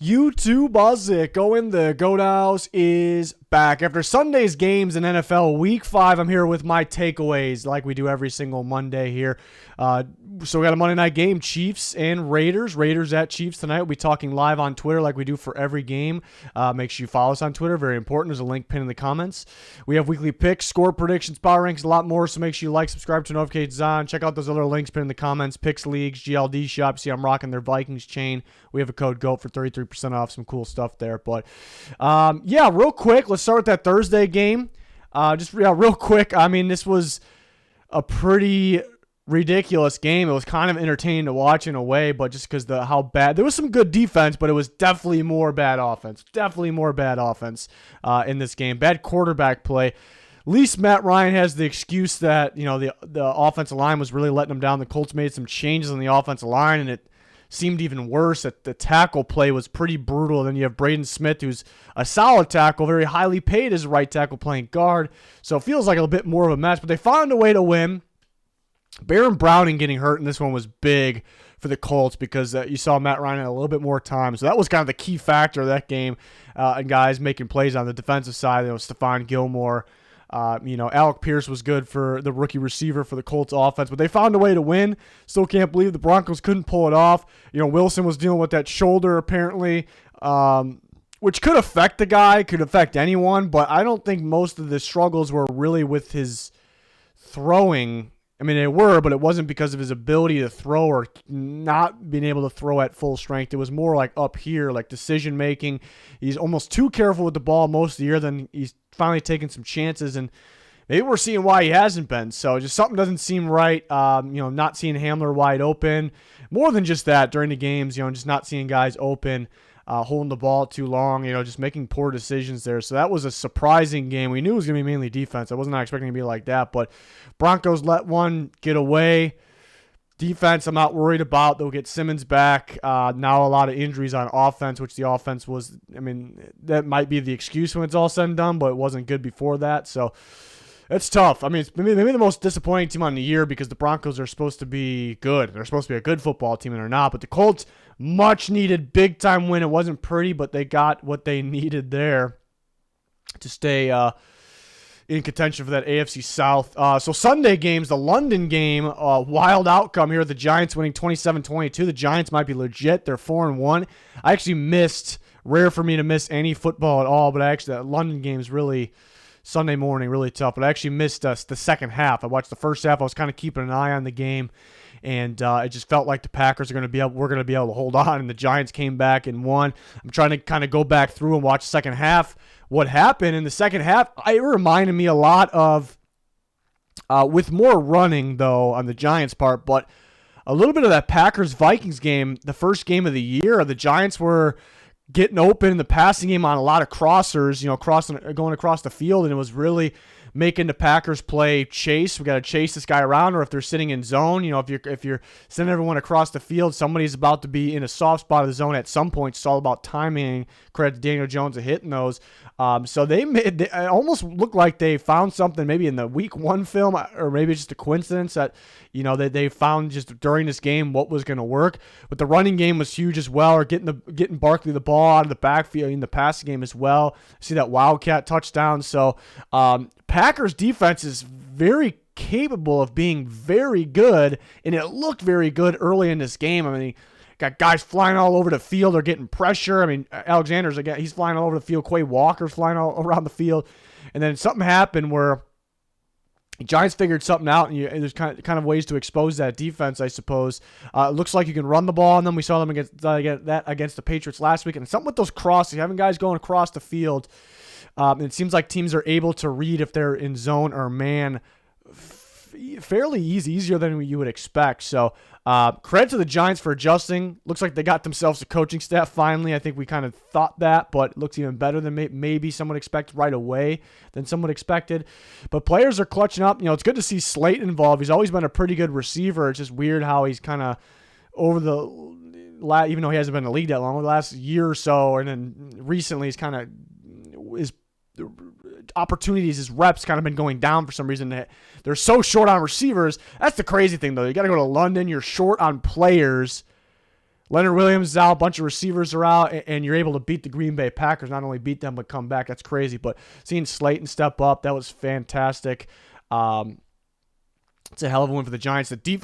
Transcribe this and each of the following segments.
YouTube, how's it going? The Goat House is back. After Sunday's games in NFL Week 5, I'm here with my takeaways like we do every single Monday here. So we got a Monday night game, Chiefs and Raiders. Raiders at Chiefs tonight. We'll be talking live on Twitter like we do for every game. Make sure you follow us on Twitter. Very important. There's a link pinned in the comments. We have weekly picks, score predictions, power ranks, a lot more. So make sure you like, subscribe to notifications on. Check out those other links pinned in the comments. Picks Leagues, GLD Shop. See, I'm rocking their Vikings chain. We have a code GOAT for 33% off. Some cool stuff there. But yeah, real quick, let's start with that Thursday game. Real quick. I mean, this was a pretty ridiculous game. It was kind of entertaining to watch in a way, but just because how bad, there was some good defense, but it was definitely more bad offense. In this game. Bad quarterback play. At least Matt Ryan has the excuse that the offensive line was really letting him down. The Colts made some changes on the offensive line, and it seemed even worse. That the tackle play was pretty brutal. Then you have Braden Smith, who's a solid tackle, very highly paid as a right tackle playing guard. So it feels like a bit more of a mess, but they found a way to win. Baron Browning getting hurt in this one was big for the Colts because you saw Matt Ryan had a little bit more time. So that was kind of the key factor of that game. And guys making plays on the defensive side. Stephon Gilmore. Alec Pierce was good for the rookie receiver for the Colts offense, but they found a way to win. Still can't believe the Broncos couldn't pull it off. Wilson was dealing with that shoulder apparently, which could affect the guy, could affect anyone, but I don't think most of the struggles were really with his throwing. I mean, they were, but it wasn't because of his ability to throw or not being able to throw at full strength. It was more like up here, like decision making. He's almost too careful with the ball most of the year. Then he's finally taking some chances, and maybe we're seeing why he hasn't been. So just something doesn't seem right. Not seeing Hamler wide open. More than just that during the games, just not seeing guys open. Holding the ball too long, just making poor decisions there. So that was a surprising game. We knew it was going to be mainly defense. I was not expecting it to be like that, but Broncos let one get away. Defense, I'm not worried about. They'll get Simmons back. Now a lot of injuries on offense, which the offense was, that might be the excuse when it's all said and done, but it wasn't good before that. So it's tough. I mean, it's maybe the most disappointing team on the year because the Broncos are supposed to be good. They're supposed to be a good football team, and they're not. But the Colts, much needed, big time win. It wasn't pretty, but they got what they needed there to stay in contention for that AFC South. So Sunday games, the London game, wild outcome here. The Giants winning 27-22. The Giants might be legit. They're 4-1. I actually missed, rare for me to miss any football at all, but that London game is really Sunday morning, really tough. But I actually missed the second half. I watched the first half. I was kind of keeping an eye on the game, and it just felt like the Packers we're going to be able to hold on, and the Giants came back and won. I'm trying to kind of go back through and watch the second half. What happened in the second half, it reminded me a lot of, with more running, though, on the Giants' part, but a little bit of that Packers-Vikings game, the first game of the year. The Giants were getting open in the passing game on a lot of crossers, going across the field, and it was really making the Packers play chase. We got to chase this guy around, or if they're sitting in zone, if you're sending everyone across the field, somebody's about to be in a soft spot of the zone at some point. It's all about timing. Credit to Daniel Jones of hitting those. So it almost looked like they found something maybe in the week 1 film, or maybe it's just a coincidence that they found just during this game what was going to work. But the running game was huge as well, or getting Barkley the ball out of the backfield in the passing game as well. See that Wildcat touchdown. So Packers defense is very capable of being very good, and it looked very good early in this game. Got guys flying all over the field. They're getting pressure. Alexander's again. He's flying all over the field. Quay Walker's flying all around the field. And then something happened where the Giants figured something out, and there's kind of ways to expose that defense, I suppose. It looks like you can run the ball on them. We saw them against the Patriots last week. And something with those crosses, having guys going across the field, it seems like teams are able to read if they're in zone or man fairly easier than you would expect. So credit to the Giants for adjusting. Looks like they got themselves a coaching staff finally. I think we kind of thought that, but it looks even better than maybe someone expected right away than someone expected. But players are clutching up. It's good to see Slate involved. He's always been a pretty good receiver. It's just weird how he's kind of over even though he hasn't been in the league that long, the last year or so, and then recently he's kind of his opportunities, his reps kind of been going down for some reason. They're so short on receivers. That's the crazy thing, though. You got to go to London. You're short on players. Leonard Williams is out, a bunch of receivers are out, and you're able to beat the Green Bay Packers. Not only beat them, but come back. That's crazy. But seeing Slayton step up, that was fantastic. It's a hell of a win for the Giants. I think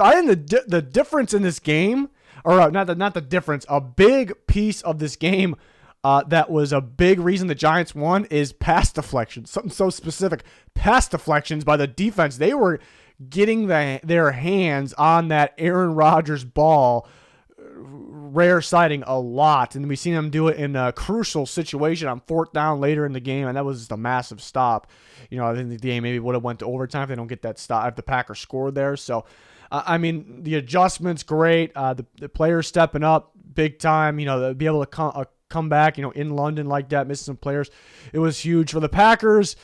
the difference in this game, or not the difference, a big piece of this game that was a big reason the Giants won is pass deflections. Something so specific. Pass deflections by the defense. They were getting their hands on that Aaron Rodgers ball, rare sighting a lot. And we've seen them do it in a crucial situation on 4th down later in the game, and that was just a massive stop. I think the game maybe would have went to overtime if they don't get that stop, if the Packers scored there. So, the adjustments, great. The players stepping up big time, to be able to come back, in London like that, missing some players. It was huge for the Packers.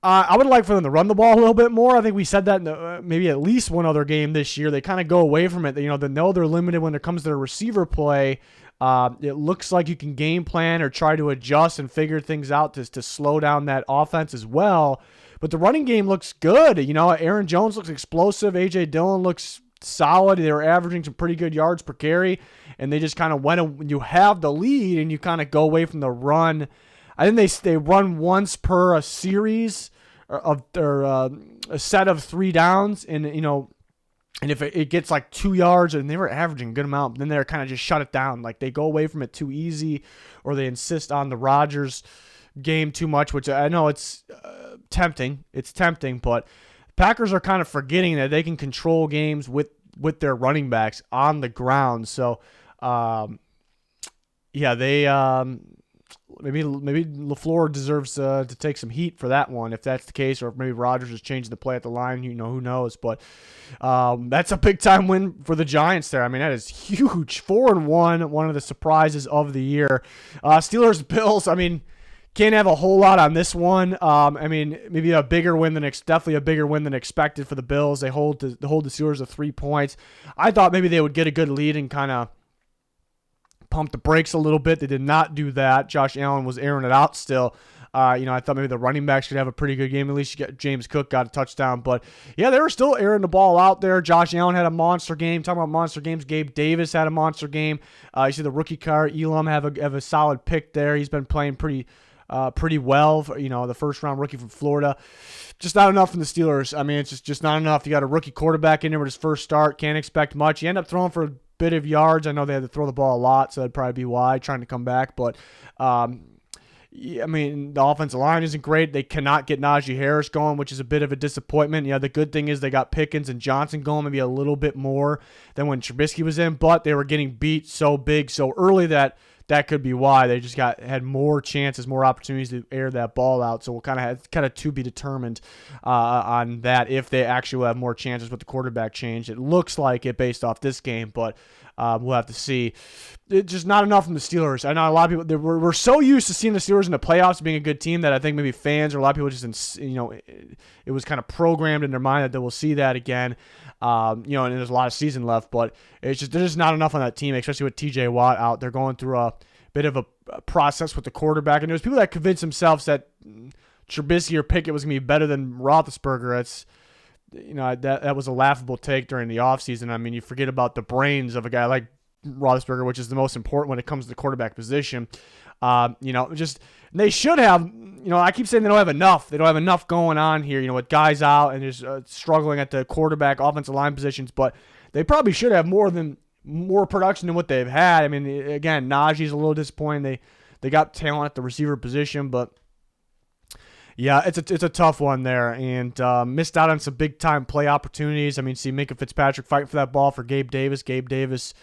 I would like for them to run the ball a little bit more. I think we said that in maybe at least one other game this year. They kind of go away from it. They know they're limited when it comes to their receiver play. It looks like you can game plan or try to adjust and figure things out to slow down that offense as well. But the running game looks good. Aaron Jones looks explosive. A.J. Dillon looks solid. They were averaging some pretty good yards per carry, and they just kind of when you have the lead and you kind of go away from the run. I think they run once per a series of or a set of 3 downs, and and if it gets like 2 yards, and they were averaging a good amount, then they're kind of just shut it down. Like they go away from it too easy, or they insist on the Rodgers game too much, which I know it's tempting. It's tempting, but Packers are kind of forgetting that they can control games with their running backs on the ground. So, they maybe LaFleur deserves to take some heat for that one if that's the case, or if maybe Rodgers is changing the play at the line. Who knows? But that's a big time win for the Giants there. That is huge. 4-1, one of the surprises of the year. Steelers, Bills. Can't have a whole lot on this one. Maybe a bigger win definitely a bigger win than expected for the Bills. They hold the Steelers to 3 points. I thought maybe they would get a good lead and kind of pump the brakes a little bit. They did not do that. Josh Allen was airing it out still. I thought maybe the running backs could have a pretty good game. At least James Cook got a touchdown. But, yeah, they were still airing the ball out there. Josh Allen had a monster game. Talking about monster games, Gabe Davis had a monster game. You see the rookie car, Elam, have a solid pick there. He's been playing pretty well. The first-round rookie from Florida. Just not enough from the Steelers. It's just not enough. You got a rookie quarterback in there with his first start. Can't expect much. You end up throwing for a bit of yards. I know they had to throw the ball a lot, so that'd probably be why, trying to come back. But, the offensive line isn't great. They cannot get Najee Harris going, which is a bit of a disappointment. The good thing is they got Pickens and Johnson going maybe a little bit more than when Trubisky was in, but they were getting beat so big so early that could be why. They just had more chances, more opportunities to air that ball out. So we'll kind of to be determined on that if they actually will have more chances with the quarterback change. It looks like it based off this game, but we'll have to see. It's just not enough from the Steelers. I know a lot of people we're so used to seeing the Steelers in the playoffs being a good team that I think maybe fans or a lot of people just it was kind of programmed in their mind that they will see that again. And there's a lot of season left, but there's just not enough on that team, especially with TJ Watt out. They're going through a bit of a process with the quarterback, and there's people that convinced themselves that Trubisky or Pickett was going to be better than Roethlisberger. That was a laughable take during the offseason. You forget about the brains of a guy like Roethlisberger, which is the most important when it comes to the quarterback position. They should have. I keep saying they don't have enough. They don't have enough going on here. With guys out and just struggling at the quarterback, offensive line positions. But they probably should have more production than what they've had. Again, Najee's a little disappointing. They got talent at the receiver position, but yeah, it's a tough one there, and missed out on some big time play opportunities. See Minka Fitzpatrick fighting for that ball for Gabe Davis. Gabe Davis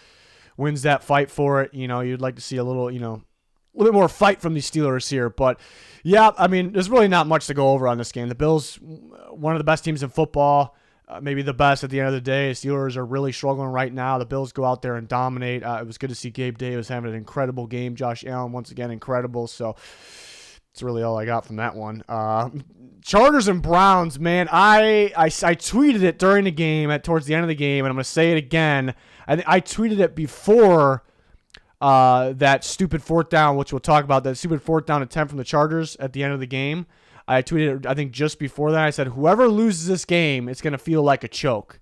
wins that fight for it. You'd like to see a little bit more fight from these Steelers here. But, yeah, there's really not much to go over on this game. The Bills, one of the best teams in football, maybe the best at the end of the day. The Steelers are really struggling right now. The Bills go out there and dominate. It was good to see Gabe Davis having an incredible game. Josh Allen, once again, incredible. So that's really all I got from that one. Chargers and Browns, man, I tweeted it during the game, towards the end of the game, and I'm going to say it again. I tweeted it before that stupid 4th down, which we'll talk about, that stupid 4th down attempt from the Chargers at the end of the game. I tweeted it, I think, just before that. I said, whoever loses this game, it's going to feel like a choke.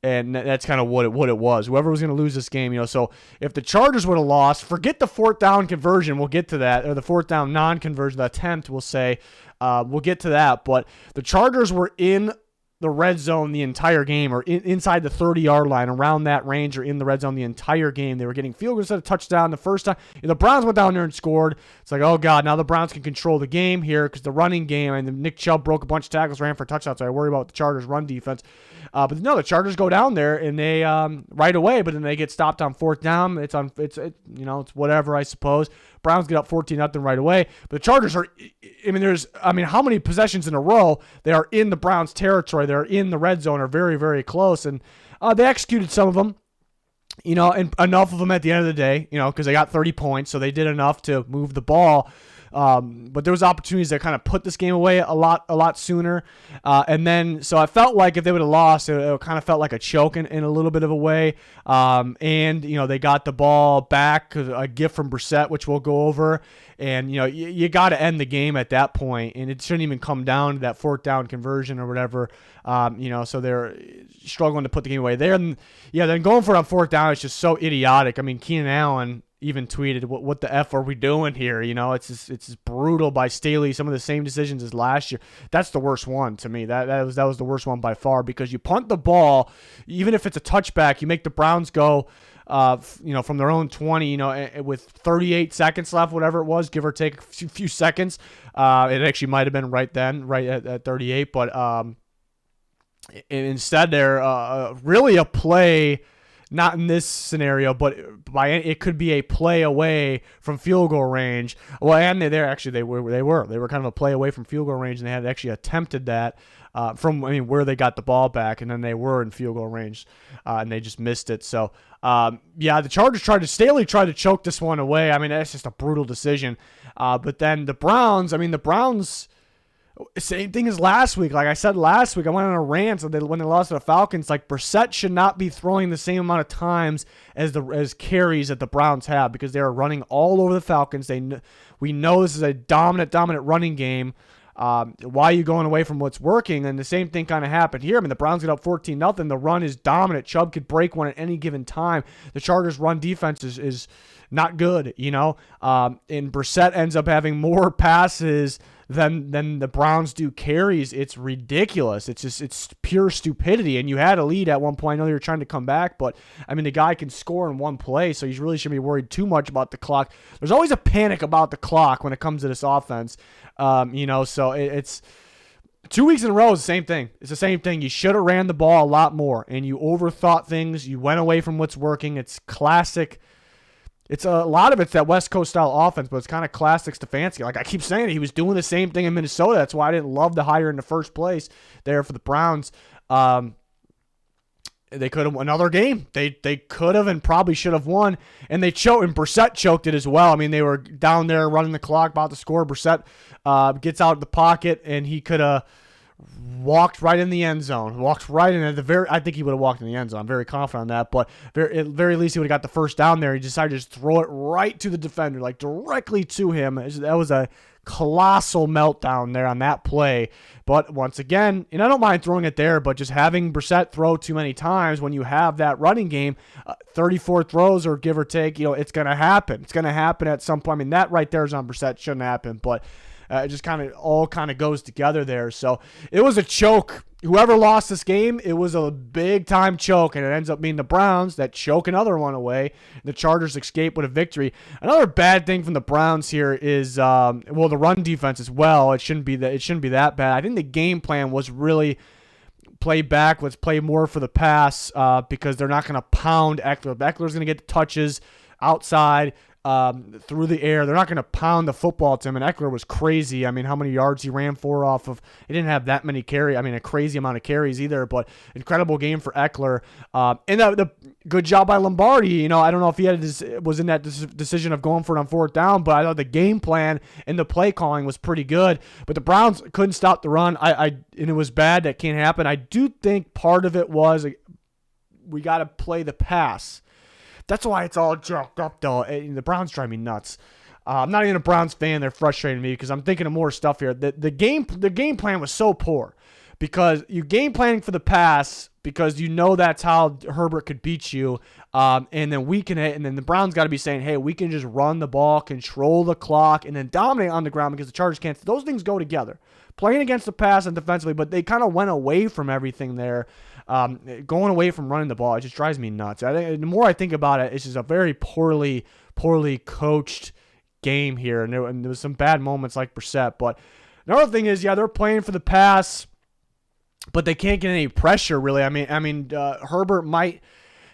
And that's kind of what it was. Whoever was going to lose this game, so if the Chargers would have lost, forget the fourth down conversion. We'll get to that. Or the fourth down non-conversion, the attempt, we'll say. We'll get to that. But the Chargers were in the red zone the entire game, or inside the 30-yard line, around that range, or in the red zone the entire game. They were getting field goals instead of touchdown the first time. The Browns went down there and scored. It's like, oh, God, now the Browns can control the game here because the running game, and Nick Chubb broke a bunch of tackles, ran for a touchdown, so I worry about the Chargers' run defense. But no, the Chargers go down there and they right away, but then they get stopped on fourth down. It's whatever, I suppose. Browns get up 14-0 right away. But the Chargers are, how many possessions in a row they are in the Browns' territory? They're in the red zone, are very, very close, and they executed some of them. And enough of them at the end of the day, because they got 30 points, so they did enough to move the ball. But there was opportunities that kind of put this game away a lot sooner. And then, so I felt like if they would have lost, it kind of felt like a choke in a little bit of a way. And they got the ball back, a gift from Brissett, which we'll go over. And, you got to end the game at that point, and it shouldn't even come down to that fourth down conversion or whatever. So they're struggling to put the game away there. And, then going for it on fourth down is just so idiotic. I mean, Keenan Allen even tweeted, what the F are we doing here? It's just brutal by Staley. Some of the same decisions as last year. That's the worst one to me. That was the worst one by far, because you punt the ball, even if it's a touchback, you make the Browns go from their own 20, with 38 seconds left, whatever it was, give or take a few seconds. It actually might have been right at 38, but instead they're really a play. Not in this scenario, but it could be a play away from field goal range. Well, and they were kind of a play away from field goal range, and they had actually attempted that from where they got the ball back, and then they were in field goal range, and they just missed it. So the Chargers Staley tried to choke this one away. That's just a brutal decision. But then the Browns. Same thing as last week. Like I said last week, I went on a rant when they lost to the Falcons. Like, Brissett should not be throwing the same amount of times as carries that the Browns have, because they are running all over the Falcons. We know this is a dominant running game. Why are you going away from what's working? And the same thing kind of happened here. The Browns get up 14-0. The run is dominant. Chubb could break one at any given time. The Chargers' run defense is not good, and Brissett ends up having more passes than the Browns do carries. It's ridiculous. It's pure stupidity. And you had a lead at one point. I know you were trying to come back, but the guy can score in one play, so you really shouldn't be worried too much about the clock. There's always a panic about the clock when it comes to this offense. So it's 2 weeks in a row is the same thing. It's the same thing. You should have ran the ball a lot more, and you overthought things. You went away from what's working. It's classic. It's a lot of it's that West Coast style offense, but it's kind of classic Stefanski. Like I keep saying, he was doing the same thing in Minnesota. That's why I didn't love the hire in the first place there for the Browns. They could have won another game. They could have and probably should have won, and they choked. And Brissett choked it as well. They were down there running the clock, about to score. Brissett gets out of the pocket, and he could have walked right in the end zone. Walked right in at the very. I think he would have walked in the end zone. I'm very confident on that. But at very least, he would have got the first down there. He decided to just throw it right to the defender, like directly to him. That was a colossal meltdown there on that play. But once again, and I don't mind throwing it there, but just having Brissett throw too many times when you have that running game, 34 throws or give or take, it's going to happen. It's going to happen at some point. That right there is on Brissett. Shouldn't happen, but it just all goes together there. So it was a choke. Whoever lost this game, it was a big-time choke, and it ends up being the Browns that choke another one away. The Chargers escape with a victory. Another bad thing from the Browns here is, the run defense as well. It shouldn't be that bad. I think the game plan was really play back. Let's play more for the pass because they're not going to pound Eckler. Eckler's going to get the touches outside. Through the air. They're not going to pound the football to him, and Eckler was crazy. How many yards he ran for off of. He didn't have that many carries. A crazy amount of carries either, but incredible game for Eckler. And the good job by Lombardi. I don't know if he was in that decision of going for it on fourth down, but I thought the game plan and the play calling was pretty good. But the Browns couldn't stop the run. And it was bad. That can't happen. I do think part of it was we got to play the pass. That's why it's all jacked up, though. The Browns drive me nuts. I'm not even a Browns fan. They're frustrating me because I'm thinking of more stuff here. The game plan was so poor. because you game planning for the pass because you know that's how Herbert could beat you, and then weaken it, and then the Browns got to be saying, hey, we can just run the ball, control the clock, and then dominate on the ground because the Chargers can't. Those things go together. Playing against the pass and defensively, but they kind of went away from everything there, going away from running the ball. It just drives me nuts. The more I think about it, it's just a very poorly coached game here, and there was some bad moments like Brissett. But another thing is, they're playing for the pass, but they can't get any pressure really. I mean, Herbert might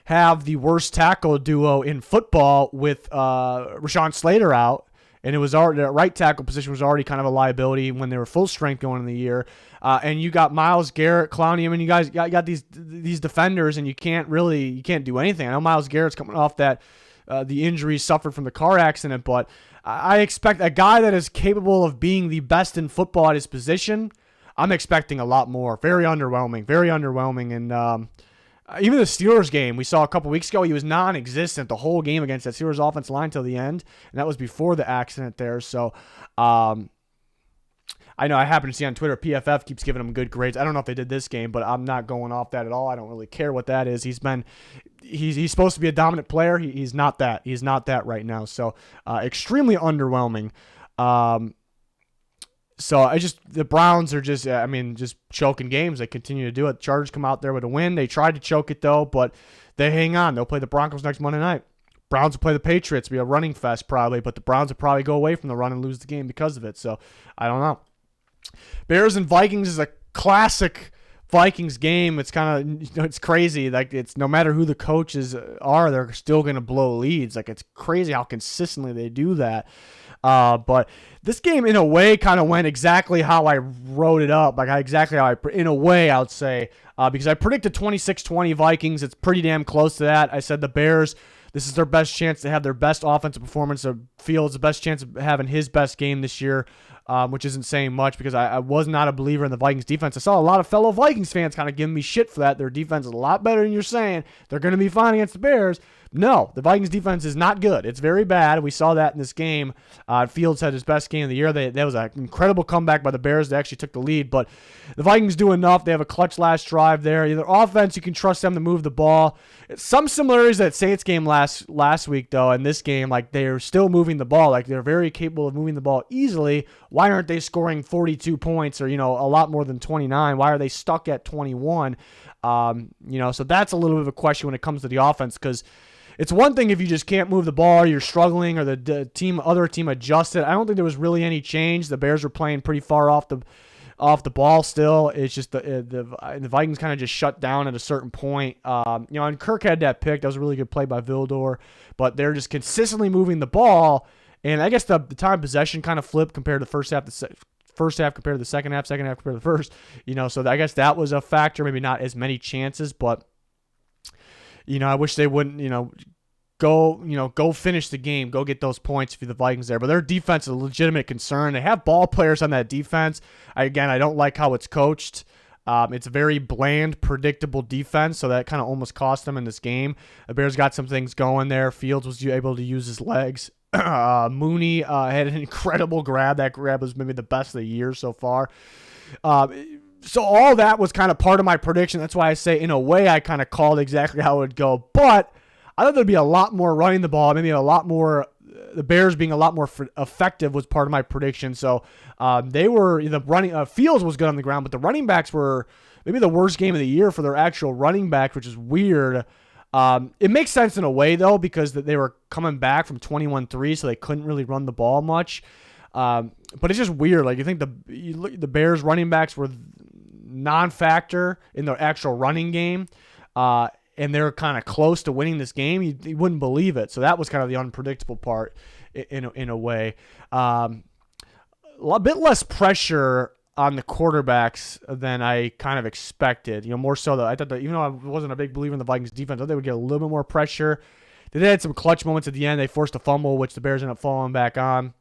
have the worst tackle duo in football with Rashawn Slater out. And it was already, the right tackle position was already kind of a liability when they were full strength going in the year. And you got Myles Garrett, Clowney. I mean, you guys got these defenders, and you can't do anything. I know Myles Garrett's coming off that the injury suffered from the car accident, but I expect a guy that is capable of being the best in football at his position. I'm expecting a lot more. Very underwhelming, and even the Steelers game we saw a couple weeks ago, he was non-existent the whole game against that Steelers offensive line till the end, and that was before the accident there. So I know I happen to see on Twitter PFF keeps giving him good grades. I don't know if they did this game, but I'm not going off that at all. I don't really care what that is. He's supposed to be a dominant player. He's not that. He's not that right now. So extremely underwhelming. So the Browns are just choking games. They continue to do it. Chargers come out there with a win. They tried to choke it though, but they hang on. They'll play the Broncos next Monday night. Browns will play the Patriots. It'll be a running fest probably, but the Browns will probably go away from the run and lose the game because of it. So I don't know. Bears and Vikings is a classic Vikings game. It's kind of it's crazy. Like it's no matter who the coaches are, they're still going to blow leads. Like it's crazy how consistently they do that. But this game, in a way, kind of went exactly how I wrote it up. In a way, I would say, because I predicted 26-20 Vikings. It's pretty damn close to that. I said the Bears, this is their best chance to have their best offensive performance. Fields, the best chance of having his best game this year, which isn't saying much because I was not a believer in the Vikings defense. I saw a lot of fellow Vikings fans kind of giving me shit for that. Their defense is a lot better than you're saying. They're going to be fine against the Bears. No, the Vikings defense is not good. It's very bad. We saw that in this game. Fields had his best game of the year. That was an incredible comeback by the Bears. They actually took the lead, but the Vikings do enough. They have a clutch last drive there. Their offense, you can trust them to move the ball. Some similarities to that Saints game last week, though, in this game, like they're still moving the ball. Like they're very capable of moving the ball easily. Why aren't they scoring 42 points or, a lot more than 29? Why are they stuck at 21? So that's a little bit of a question when it comes to the offense because it's one thing if you just can't move the ball or you're struggling or the other team adjusted. I don't think there was really any change. The Bears were playing pretty far off the ball still. It's just the Vikings kind of just shut down at a certain point. And Kirk had that pick. That was a really good play by Vildor, but they're just consistently moving the ball. And I guess the time possession kind of flipped compared to the first half compared to the second half compared to the first. So I guess that was a factor. Maybe not as many chances, but I wish they wouldn't, go finish the game, go get those points for the Vikings there. But their defense is a legitimate concern. They have ball players on that defense. I don't like how it's coached. It's a very bland, predictable defense, so that kind of almost cost them in this game. The Bears got some things going there. Fields was able to use his legs. Mooney had an incredible grab. That grab was maybe the best of the year so far. So all that was kind of part of my prediction. That's why I say, in a way, I kind of called exactly how it would go. But I thought there'd be a lot more running the ball, maybe a lot more, the Bears being a lot more effective was part of my prediction. So they were, the running, Fields was good on the ground, but the running backs were maybe the worst game of the year for their actual running back, which is weird. It makes sense in a way, though, because they were coming back from 21-3, so they couldn't really run the ball much. But it's just weird. Like, you think the Bears running backs were non-factor in their actual running game, and they're kind of close to winning this game. You wouldn't believe it. So that was kind of the unpredictable part in a way. A bit less pressure on the quarterbacks than I kind of expected. More so that I thought that even though I wasn't a big believer in the Vikings defense, I thought they would get a little bit more pressure. They had some clutch moments at the end. They forced a fumble, which the Bears ended up falling back on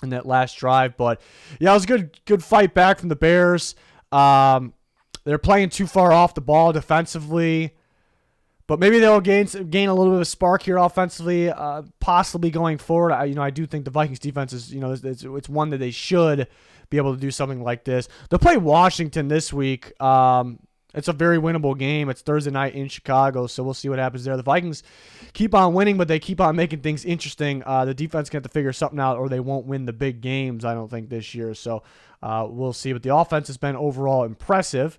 in that last drive. But yeah, it was a good fight back from the Bears. They're playing too far off the ball defensively, But maybe they'll gain a little bit of a spark here offensively, possibly going forward. I do think the Vikings defense is, it's one that they should be able to do something like this. They'll play Washington this week. It's a very winnable game. It's Thursday night in Chicago, so we'll see what happens there. The Vikings keep on winning, but they keep on making things interesting. The defense can have to figure something out, or they won't win the big games, I don't think, this year. So we'll see. But the offense has been overall impressive.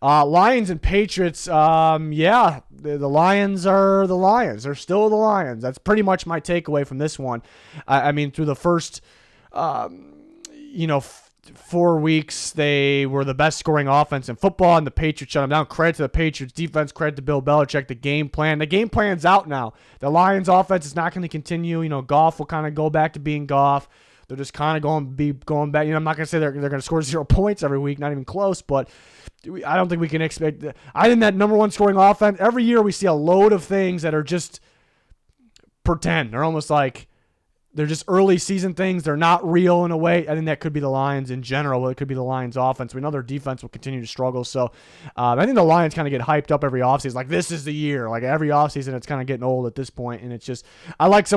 Lions and Patriots, the Lions are the Lions. They're still the Lions. That's pretty much my takeaway from this one. I mean, through the first, 4 weeks, they were the best scoring offense in football, and the Patriots shut them down. Credit to the Patriots defense, credit to Bill Belichick, the game plan. The game plan's out now. The Lions offense is not going to continue. Goff will kind of go back to being Goff. They're just kind of going back. I'm not going to say they're going to score 0 points every week, not even close, but I don't think we can expect. I think that number one scoring offense, every year we see a load of things that are just pretend. They're almost like they're just early season things. They're not real in a way. I think that could be the Lions in general. It could be the Lions offense. We know their defense will continue to struggle. So I think the Lions kind of get hyped up every offseason. Like, this is the year. Like, every offseason, it's kind of getting old at this point. And it's just, I like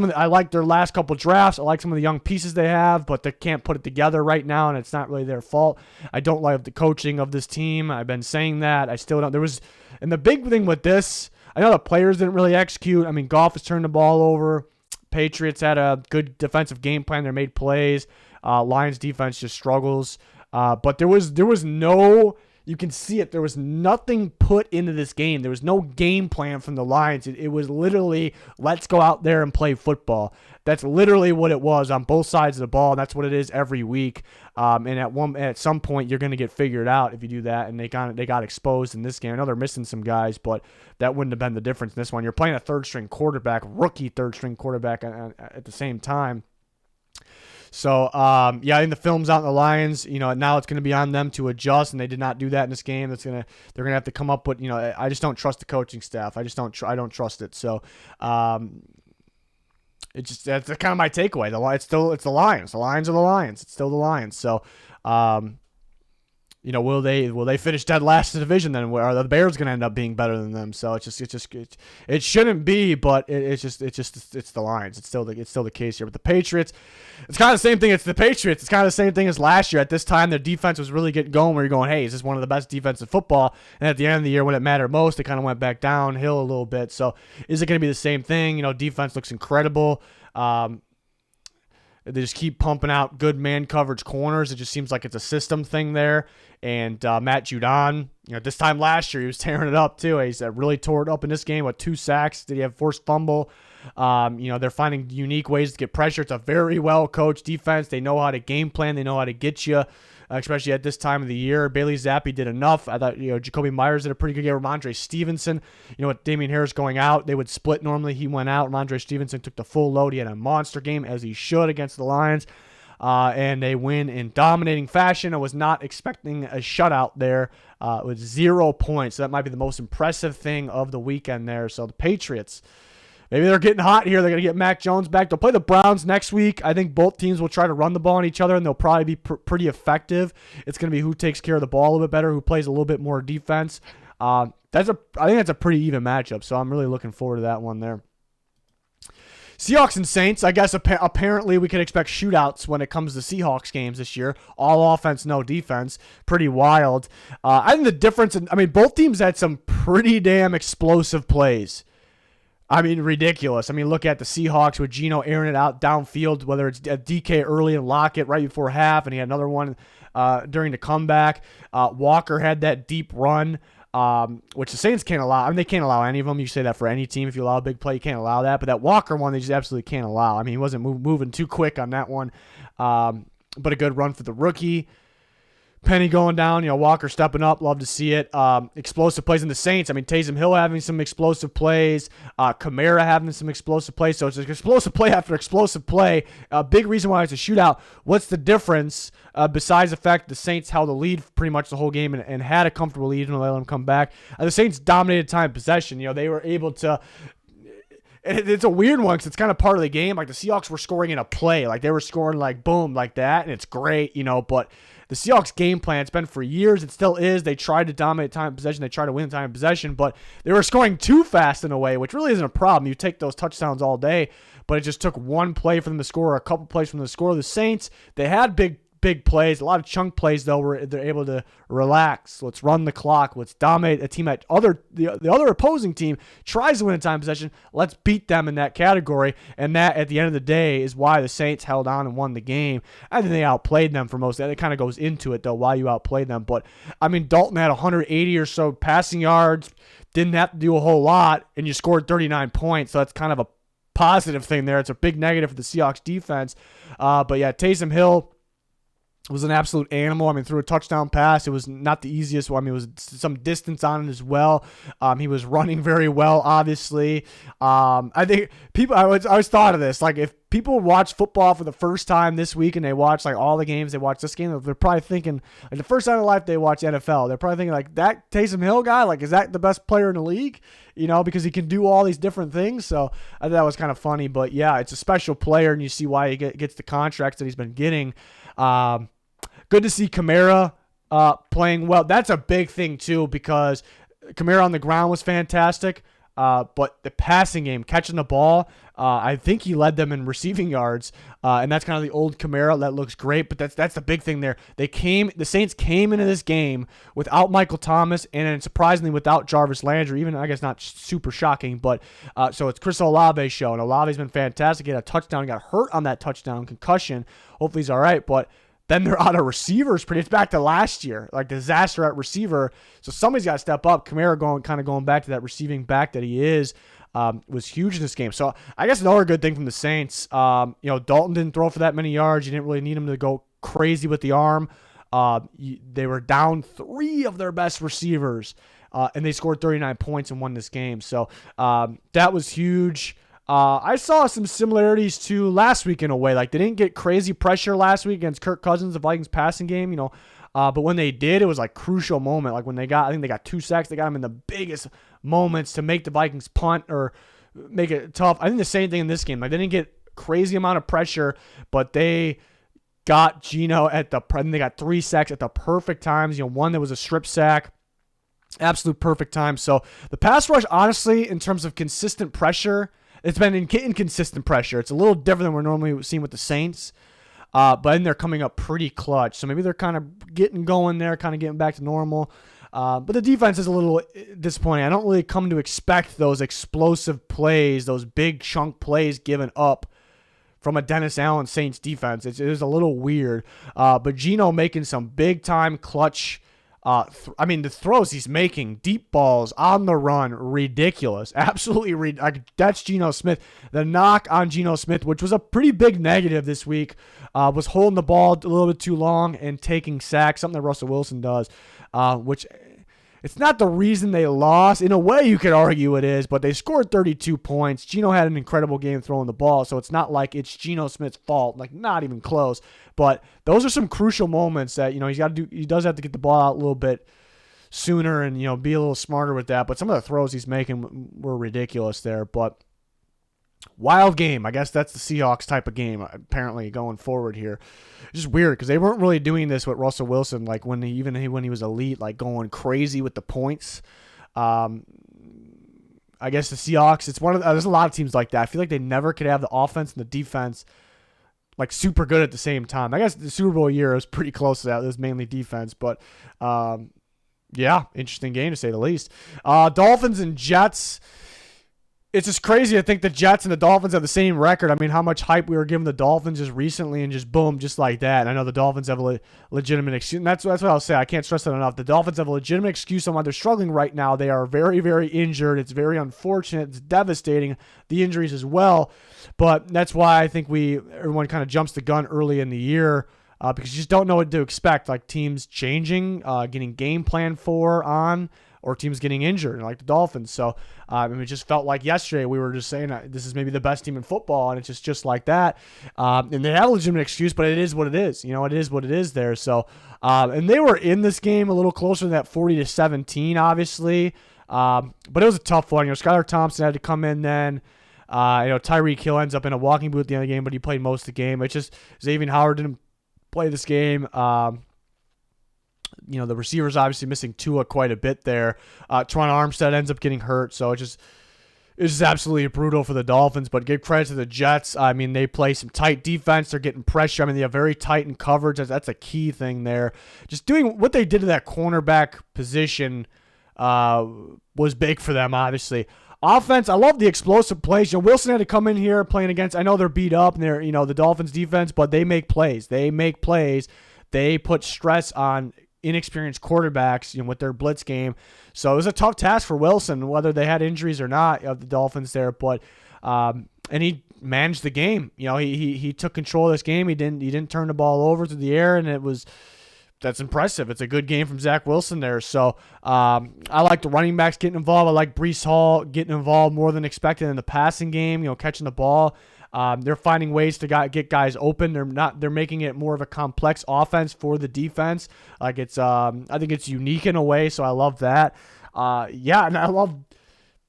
their last couple drafts. I like some of the young pieces they have, but they can't put it together right now, and it's not really their fault. I don't like the coaching of this team. I've been saying that. I still don't. And the big thing with this, I know the players didn't really execute. I mean, Goff has turned the ball over. Patriots had a good defensive game plan. They made plays. Lions defense just struggles. But there was no, you can see it. There was nothing put into this game. There was no game plan from the Lions. It was literally, let's go out there and play football. That's literally what it was on both sides of the ball. That's what it is every week. And at some point, you're going to get figured out if you do that. And they got exposed in this game. I know they're missing some guys, but that wouldn't have been the difference in this one. You're playing a third-string quarterback, rookie third-string quarterback at the same time. So, I think the film's out in the Lions. Now it's going to be on them to adjust, and they did not do that in this game. They're going to have to come up with, I just don't trust the coaching staff. I don't trust it. So, that's kind of my takeaway. It's the Lions. The Lions are the Lions. It's still the Lions. So, will they finish dead last in the division then? Where are the Bears going to end up being better than them? So it shouldn't be, but it's the Lions. It's still the case here. But the Patriots, it's kind of the same thing. It's the Patriots. It's kind of the same thing as last year. At this time, their defense was really getting going. Where you're going, hey, is this one of the best defenses in football? And at the end of the year, when it mattered most, it kind of went back downhill a little bit. So is it going to be the same thing? Defense looks incredible. They just keep pumping out good man coverage corners. It just seems like it's a system thing there. And Matt Judon, this time last year, he was tearing it up too. He's really tore it up in this game with 2 sacks. Did he have forced fumble? They're finding unique ways to get pressure. It's a very well-coached defense. They know how to game plan. They know how to get you, especially at this time of the year. Bailey Zappi did enough. I thought, Jacoby Myers did a pretty good game. Ramondre Stevenson, with Damian Harris going out, they would split normally. He went out. Ramondre Stevenson took the full load. He had a monster game, as he should, against the Lions. And they win in dominating fashion. I was not expecting a shutout there with 0 points. So that might be the most impressive thing of the weekend there. So the Patriots, maybe they're getting hot here. They're going to get Mac Jones back. They'll play the Browns next week. I think both teams will try to run the ball on each other, and they'll probably be pretty effective. It's going to be who takes care of the ball a little bit better, who plays a little bit more defense. I think that's a pretty even matchup, so I'm really looking forward to that one there. Seahawks and Saints, I guess apparently we could expect shootouts when it comes to Seahawks games this year. All offense, no defense. Pretty wild. I think the difference, both teams had some pretty damn explosive plays. Ridiculous. Look at the Seahawks with Geno airing it out downfield, whether it's a DK early and Lockett right before half, and he had another one during the comeback. Walker had that deep run. Which the Saints can't allow. They can't allow any of them. You say that for any team. If you allow a big play, you can't allow that. But that Walker one, they just absolutely can't allow. He wasn't moving too quick on that one. But a good run for the rookie. Penny going down, Walker stepping up. Love to see it. Explosive plays in the Saints. Taysom Hill having some explosive plays. Kamara having some explosive plays. So it's an explosive play after explosive play. A big reason why it's a shootout. What's the difference besides the fact the Saints held the lead pretty much the whole game and had a comfortable lead and let them come back? The Saints dominated time possession. They were able to it's a weird one because it's kind of part of the game. Like the Seahawks were scoring in a play. Like they were scoring like boom, like that. And it's great, but the Seahawks game plan, it's been for years. It still is. They tried to dominate time of possession. They tried to win time of possession, but they were scoring too fast in a way, which really isn't a problem. You take those touchdowns all day, but it just took one play for them to score, or a couple plays from them to score. The Saints, they had big plays, a lot of chunk plays though, where they're able to relax. Let's run the clock. Let's dominate a team the other opposing team tries to win a time possession. Let's beat them in that category. And that, at the end of the day, is why the Saints held on and won the game. I think they outplayed them for most of that. It kind of goes into it though, why you outplayed them. But I mean, Dalton had 180 or so passing yards, didn't have to do a whole lot, and you scored 39 points. So that's kind of a positive thing there. It's a big negative for the Seahawks defense. But yeah, Taysom Hill was an absolute animal. I mean, threw a touchdown pass. It was not the easiest one. I mean, it was some distance on it as well. He was running very well, obviously. I think people, I always thought of this. Like, if people watch football for the first time this week and they watch, like, all the games, they watch this game, they're probably thinking, like, the first time in their life they watch NFL, they're probably thinking, like, that Taysom Hill guy, like, is that the best player in the league? Because he can do all these different things. So I thought that was kind of funny. But, yeah, it's a special player, and you see why he gets the contracts that he's been getting. Good to see Kamara playing well. That's a big thing, too, because Kamara on the ground was fantastic. But the passing game, catching the ball, I think he led them in receiving yards. And that's kind of the old Kamara. That looks great, but that's the big thing there. The Saints came into this game without Michael Thomas and surprisingly without Jarvis Landry, even I guess not super shocking, but so it's Chris Olave's show, and Olave's been fantastic. He had a touchdown, got hurt on that touchdown, concussion. Hopefully he's all right, but then they're out of receivers. It's back to last year, like disaster at receiver. So somebody's got to step up. Kamara going back to that receiving back that he is, was huge in this game. So I guess another good thing from the Saints, Dalton didn't throw for that many yards. You didn't really need him to go crazy with the arm. They were down 3 of their best receivers, and they scored 39 points and won this game. So that was huge. I saw some similarities to last week in a way. Like, they didn't get crazy pressure last week against Kirk Cousins, the Vikings passing game, but when they did, it was like crucial moment. Like when I think they got 2 sacks. They got them in the biggest moments to make the Vikings punt or make it tough. I think the same thing in this game. Like, they didn't get crazy amount of pressure, but they got Geno they got 3 sacks at the perfect times. One that was a strip sack. Absolute perfect time. So the pass rush, honestly, in terms of consistent pressure, it's been inconsistent pressure. It's a little different than we're normally seeing with the Saints, but then they're coming up pretty clutch. So maybe they're kind of getting going there, kind of getting back to normal. But the defense is a little disappointing. I don't really come to expect those explosive plays, those big chunk plays given up from a Dennis Allen Saints defense. It is a little weird. But Geno making some big-time clutch the throws he's making, deep balls on the run, ridiculous. Absolutely that's Geno Smith. The knock on Geno Smith, which was a pretty big negative this week, was holding the ball a little bit too long and taking sacks, something that Russell Wilson does, which it's not the reason they lost. In a way, you could argue it is, but they scored 32 points. Geno had an incredible game throwing the ball, so it's not like it's Geno Smith's fault, like not even close. But those are some crucial moments that he does have to get the ball out a little bit sooner and be a little smarter with that. But some of the throws he's making were ridiculous there. But wild game. I guess that's the Seahawks type of game, apparently, going forward here. It's just weird because they weren't really doing this with Russell Wilson, like when he was elite, like going crazy with the points. I guess the Seahawks, there's a lot of teams like that. I feel like they never could have the offense and the defense like super good at the same time. I guess the Super Bowl year was pretty close to that. It was mainly defense, but yeah, interesting game to say the least. Dolphins and Jets. It's just crazy to think the Jets and the Dolphins have the same record. I mean, how much hype we were giving the Dolphins just recently and just boom, just like that. And I know the Dolphins have a legitimate excuse. And that's what I'll say. I can't stress that enough. The Dolphins have a legitimate excuse on why they're struggling right now. They are very, very injured. It's very unfortunate. It's devastating, the injuries as well. But that's why I think everyone kind of jumps the gun early in the year because you just don't know what to expect. Like teams changing, getting game plan on, or teams getting injured, like the Dolphins. So it just felt like yesterday we were just saying this is maybe the best team in football, and it's just like that. And they have a legitimate excuse, but it is what it is. It is what it is there. So and they were in this game a little closer than that 40-17, obviously. But it was a tough one. Skylar Thompson had to come in then. Tyreek Hill ends up in a walking boot at the end of the game, but he played most of the game. It's just Xavier Howard didn't play this game. The receivers obviously missing Tua quite a bit there. Teron Armstead ends up getting hurt, so it's just absolutely brutal for the Dolphins. But give credit to the Jets. I mean, they play some tight defense. They're getting pressure. I mean, they have very tight in coverage. That's a key thing there. Just doing what they did to that cornerback position was big for them, obviously. Offense, I love the explosive plays. Wilson had to come in here playing against, I know they're beat up and they're, the Dolphins defense, but they make plays. They put stress on inexperienced quarterbacks, with their blitz game. So it was a tough task for Wilson, whether they had injuries or not, of the Dolphins there. But and he managed the game. He took control of this game. He didn't turn the ball over to the air, and that's impressive. It's a good game from Zach Wilson there. So I like the running backs getting involved. I like Breece Hall getting involved more than expected in the passing game, catching the ball. They're finding ways to get guys open. They're making it more of a complex offense for the defense. I think it's unique in a way, so I love that. And I love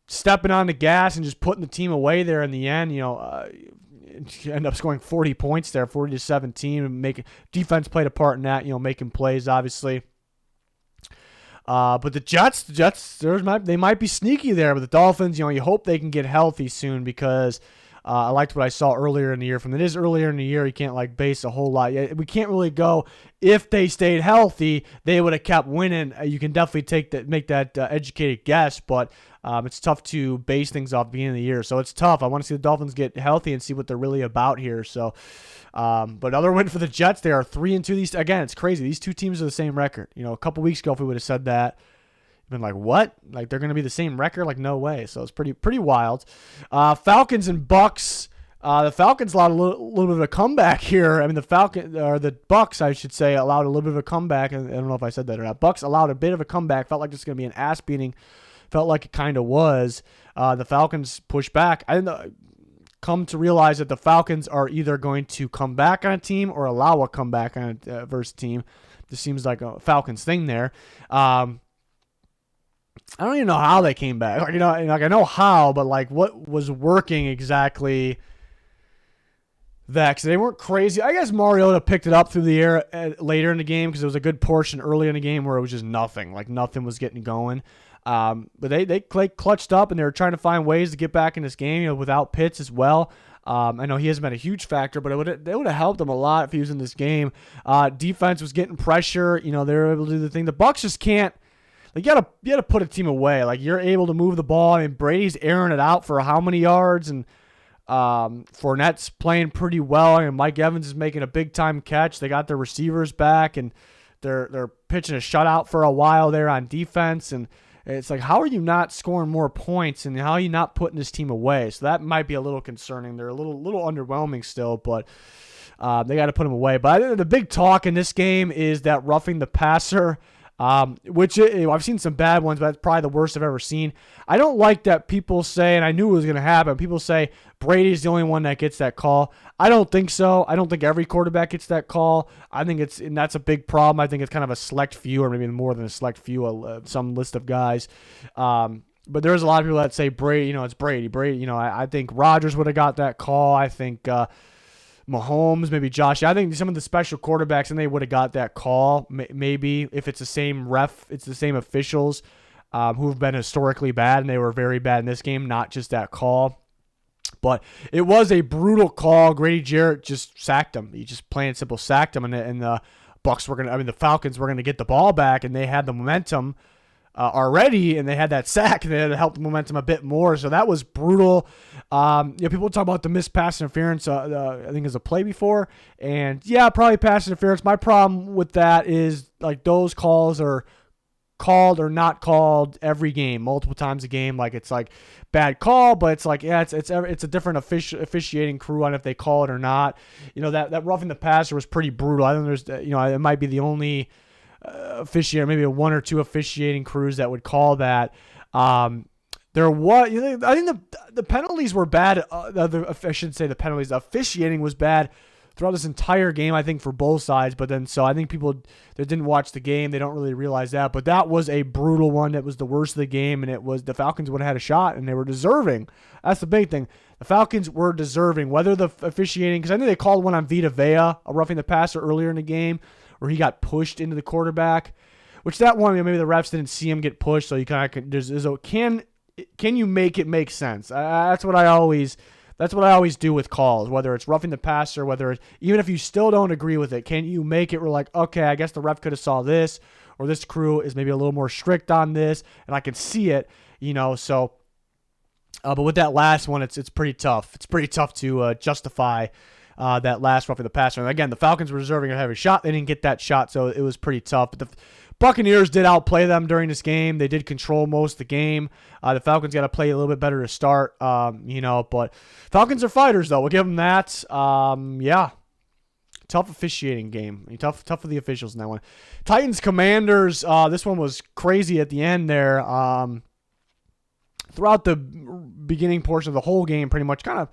stepping on the gas and just putting the team away there in the end. End up scoring 40 points there, 40-17, and defense played a part in that, making plays, obviously. But the Jets, they might be sneaky there, but the Dolphins, you hope they can get healthy soon, because I liked what I saw earlier in the year. From it is earlier in the year, you can't base a whole lot. We can't really go, if they stayed healthy, they would have kept winning. You can definitely make that educated guess, but it's tough to base things off the beginning of the year. So it's tough. I want to see the Dolphins get healthy and see what they're really about here. So, but another win for the Jets. They are 3-2. Again, it's crazy. These two teams are the same record. A couple weeks ago, if we would have said that, been like, what? They're going to be the same record? No way. So it's pretty wild. Falcons and Bucks. The Falcons allowed a little bit of a comeback here. I mean, the Bucks, I should say, allowed a little bit of a comeback. I don't know if I said that or not. Bucks allowed a bit of a comeback. Felt like this was going to be an ass beating. Felt like it kind of was. The Falcons pushed back. I didn't come to realize that the Falcons are either going to come back on a team or allow a comeback on a versus team. This seems like a Falcons thing there. I don't even know how they came back. I know how, but what was working exactly that? Because they weren't crazy. I guess Mariota picked it up through the air later in the game, because there was a good portion early in the game where it was just nothing. Nothing was getting going. But they clutched up, and they were trying to find ways to get back in this game, without Pitts as well. I know he hasn't been a huge factor, but they would have helped him a lot if he was in this game. Defense was getting pressure. They were able to do the thing. The Bucs just can't. You gotta put a team away. You're able to move the ball. I mean, Brady's airing it out for how many yards, and Fournette's playing pretty well. I mean, Mike Evans is making a big time catch. They got their receivers back, and they're pitching a shutout for a while there on defense. And it's how are you not scoring more points, and how are you not putting this team away? So that might be a little concerning. They're a little underwhelming still, but they got to put them away. But I think the big talk in this game is that roughing the passer. Which I've seen some bad ones, but that's probably the worst I've ever seen. I don't like that people say, and I knew it was going to happen, people say Brady's the only one that gets that call. I don't think so. I don't think every quarterback gets that call. I think and that's a big problem. I think it's kind of a select few, or maybe more than a select few, some list of guys. But there's a lot of people that say Brady, it's Brady. Brady, I think Rodgers would have got that call. I think Mahomes, maybe Josh. I think some of the special quarterbacks, and they would have got that call. Maybe if it's the same ref, it's the same officials who have been historically bad, and they were very bad in this game, not just that call. But it was a brutal call. Grady Jarrett just sacked him. He just plain and simple sacked him, and the the Falcons were gonna get the ball back, and they had the momentum already, and they had that sack, and they had to help the momentum a bit more. So that was brutal. People talk about the missed pass interference. I think as a play before, and probably pass interference. My problem with that is those calls are called or not called every game, multiple times a game. It's bad call, but it's it's a different officiating crew on if they call it or not. That roughing the passer was pretty brutal. I think there's it might be the only officiator, maybe one or two officiating crews that would call that. There was, I think the penalties were bad. I shouldn't say the penalties. The officiating was bad throughout this entire game, I think, for both sides. But then, so I think people that didn't watch the game, they don't really realize that. But that was a brutal one. That was the worst of the game, and it was the Falcons would have had a shot, and they were deserving. That's the big thing. The Falcons were deserving, whether the officiating, because I think they called one on Vita Vea, a roughing the passer earlier in the game, where he got pushed into the quarterback. Which that one, maybe the refs didn't see him get pushed, so you kind of can you make it make sense? That's what I always do with calls, whether it's roughing the passer, whether it's, even if you still don't agree with it, can you make it where like, okay, I guess the ref could have saw this, or this crew is maybe a little more strict on this, and I can see it, so. But with that last one, it's pretty tough. It's pretty tough to justify that last roughing the passer. And again, the Falcons were deserving of having a shot. They didn't get that shot, so it was pretty tough. But the Buccaneers did outplay them during this game. They did control most of the game. The Falcons got to play a little bit better to start, but Falcons are fighters, though. We'll give them that. Tough officiating game. Tough for the officials in that one. Titans, Commanders, this one was crazy at the end there. Throughout the beginning portion of the whole game, pretty much kind of,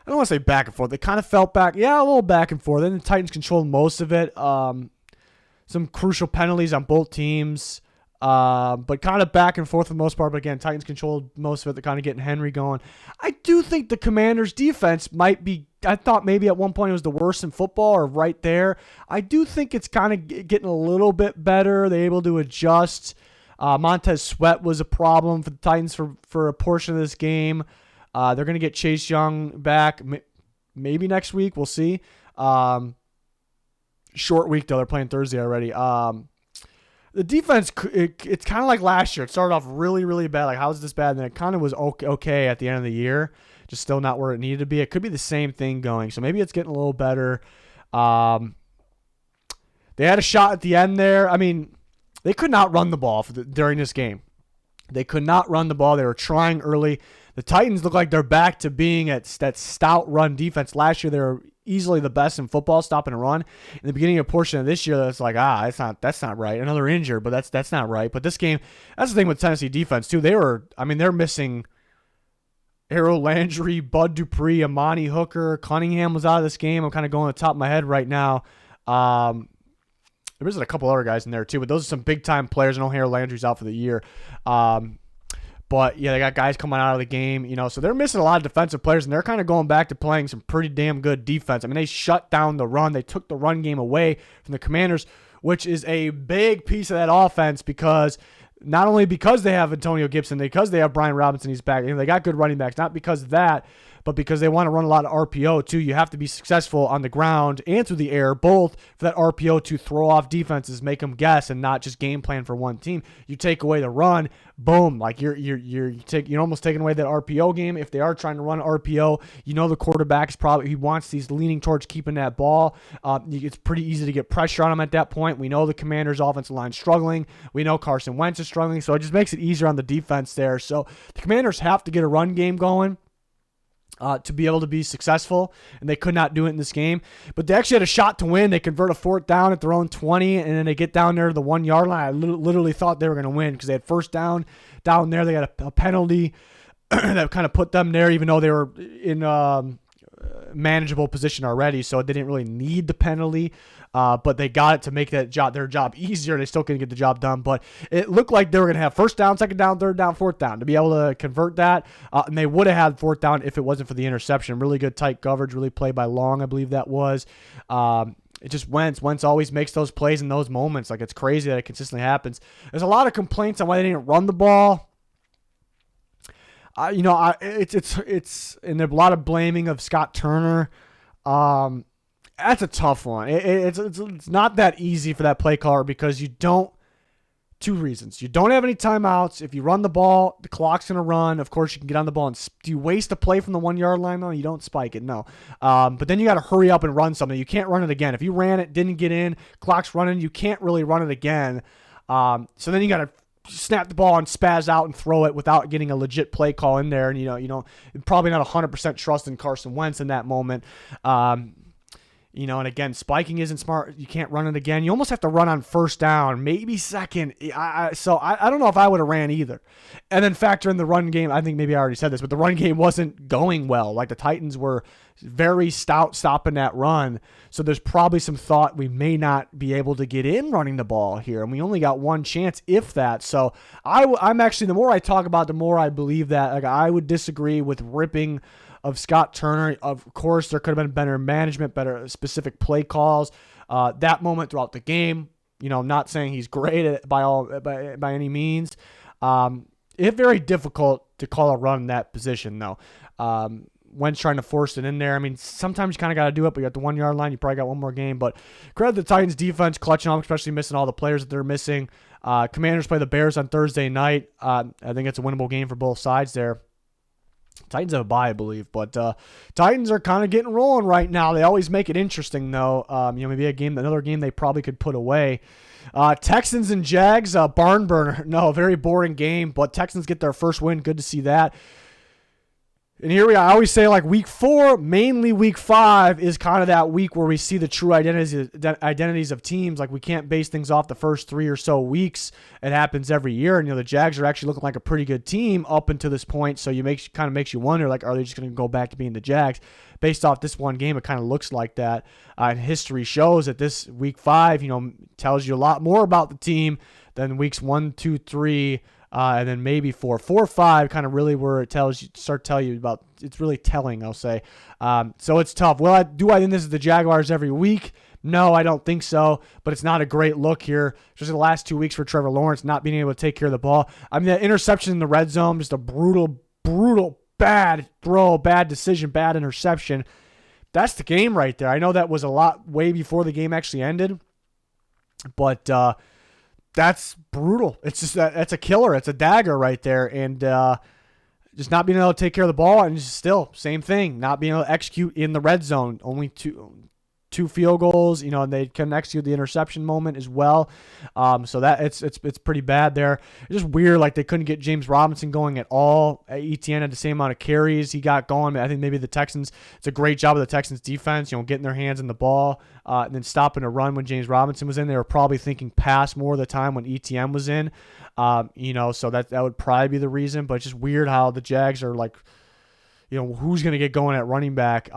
I don't want to say back and forth. They kind of felt back. Yeah, a little back and forth. Then the Titans controlled most of it. Some crucial penalties on both teams. But kind of back and forth for the most part. But again, Titans controlled most of it. They're kind of getting Henry going. I do think the Commanders' defense might be, I thought maybe at one point it was the worst in football or right there. I do think it's kind of getting a little bit better. They're able to adjust. Montez Sweat was a problem for the Titans for a portion of this game. They're going to get Chase Young back maybe next week. We'll see. Short week, though. They're playing Thursday already. The defense, it's kind of like last year. It started off really, really bad. Like, how is this bad? And then it kind of was okay at the end of the year. Just still not where it needed to be. It could be the same thing going. So maybe it's getting a little better. They had a shot at the end there. I mean, they could not run the ball during this game. They could not run the ball. They were trying early. The Titans look like they're back to being at that stout run defense. Last year, they were easily the best in football, stopping a run. In the beginning of a portion of this year, it's like, that's not right. Another injury, but that's not right. But this game, that's the thing with Tennessee defense, too. They're missing Harold Landry, Bud Dupree, Amani Hooker. Cunningham was out of this game. I'm kind of going on the top of my head right now. There's a couple other guys in there too, but those are some big-time players. I know Harold Landry's out for the year. But, yeah, they got guys coming out of the game, so they're missing a lot of defensive players, and they're kind of going back to playing some pretty damn good defense. I mean, they shut down the run. They took the run game away from the Commanders, which is a big piece of that offense because not only because they have Antonio Gibson, because they have Brian Robinson, he's back. They got good running backs, not because of that, but because they want to run a lot of RPO too. You have to be successful on the ground and through the air, both for that RPO to throw off defenses, make them guess, and not just game plan for one team. You take away the run, boom, like you're almost taking away that RPO game. If they are trying to run RPO, the quarterback he wants these leaning towards keeping that ball. It's pretty easy to get pressure on him at that point. We know the Commanders' offensive line struggling. We know Carson Wentz is struggling, so it just makes it easier on the defense there. So the Commanders have to get a run game going to be able to be successful, and they could not do it in this game. But they actually had a shot to win. They convert a fourth down at their own 20, and then they get down there to the 1 yard line. I literally thought they were going to win because they had first down there. They got a penalty that kind of put them there, even though they were in manageable position already, so they didn't really need the penalty. But they got it to make their job easier. They still couldn't get the job done, but it looked like they were going to have first down, second down, third down, fourth down to be able to convert that. And they would have had fourth down if it wasn't for the interception. Really good tight coverage, really played by Long, I believe that was. It just Wentz always makes those plays in those moments. Like, it's crazy that it consistently happens. There's a lot of complaints on why they didn't run the ball. It's and there's a lot of blaming of Scott Turner. That's a tough one. It's not that easy for that play caller because two reasons. You don't have any timeouts. If you run the ball, the clock's going to run. Of course, you can get on the ball. And do you waste a play from the 1 yard line? No, you don't spike it. No. But then you got to hurry up and run something. You can't run it again. If you ran it, didn't get in, clock's running, you can't really run it again. So then you got to snap the ball and spaz out and throw it without getting a legit play call in there. And, probably not 100% trust in Carson Wentz in that moment. And again, spiking isn't smart. You can't run it again. You almost have to run on first down, maybe second. So I don't know if I would have ran either. And then factor in the run game. I think maybe I already said this, but the run game wasn't going well. Like the Titans were very stout stopping that run. So there's probably some thought we may not be able to get in running the ball here. And we only got one chance, if that. So I'm actually, the more I talk about it, the more I believe that. Like I would disagree with ripping of Scott Turner. Of course, there could have been better management, better specific play calls. That moment throughout the game, I'm not saying he's great at by any means. It's very difficult to call a run in that position, though. Wentz trying to force it in there. I mean, sometimes you kind of got to do it, but you got the 1 yard line. You probably got one more game. But credit the Titans defense clutching up, especially missing all the players that they're missing. Commanders play the Bears on Thursday night. I think it's a winnable game for both sides there. Titans have a bye, I believe, but Titans are kind of getting rolling right now. They always make it interesting, though. Maybe another game they probably could put away. Texans and Jags, barn burner. No, very boring game, but Texans get their first win. Good to see that. And here we are. I always say like week 4, mainly week 5 is kind of that week where we see the true identities of teams. Like we can't base things off the first 3 or so weeks. It happens every year. And, the Jags are actually looking like a pretty good team up until this point. So kind of makes you wonder, like, are they just going to go back to being the Jags? Based off this one game, it kind of looks like that. And history shows that this week 5, tells you a lot more about the team than weeks 1, 2, 3, and then maybe 4, 5, kind of really where it tell you about. It's really telling, I'll say. So it's tough. Do I think this is the Jaguars every week? No, I don't think so. But it's not a great look here, especially the last 2 weeks for Trevor Lawrence not being able to take care of the ball. I mean, that interception in the red zone, just a brutal, bad throw, bad decision, bad interception. That's the game right there. I know that was a lot way before the game actually ended, but that's brutal. It's just that's a killer. It's a dagger right there. And just not being able to take care of the ball, and just still same thing, not being able to execute in the red zone. Only two field goals, and they can execute the interception moment as well. So that it's pretty bad there. It's just weird, like they couldn't get James Robinson going at all. ETN had the same amount of carries he got going. I think maybe the Texans, it's a great job of the Texans defense, getting their hands in the ball and then stopping a run when James Robinson was in. They were probably thinking pass more of the time when ETN was in. So that would probably be the reason. But it's just weird how the Jags are like, who's going to get going at running back.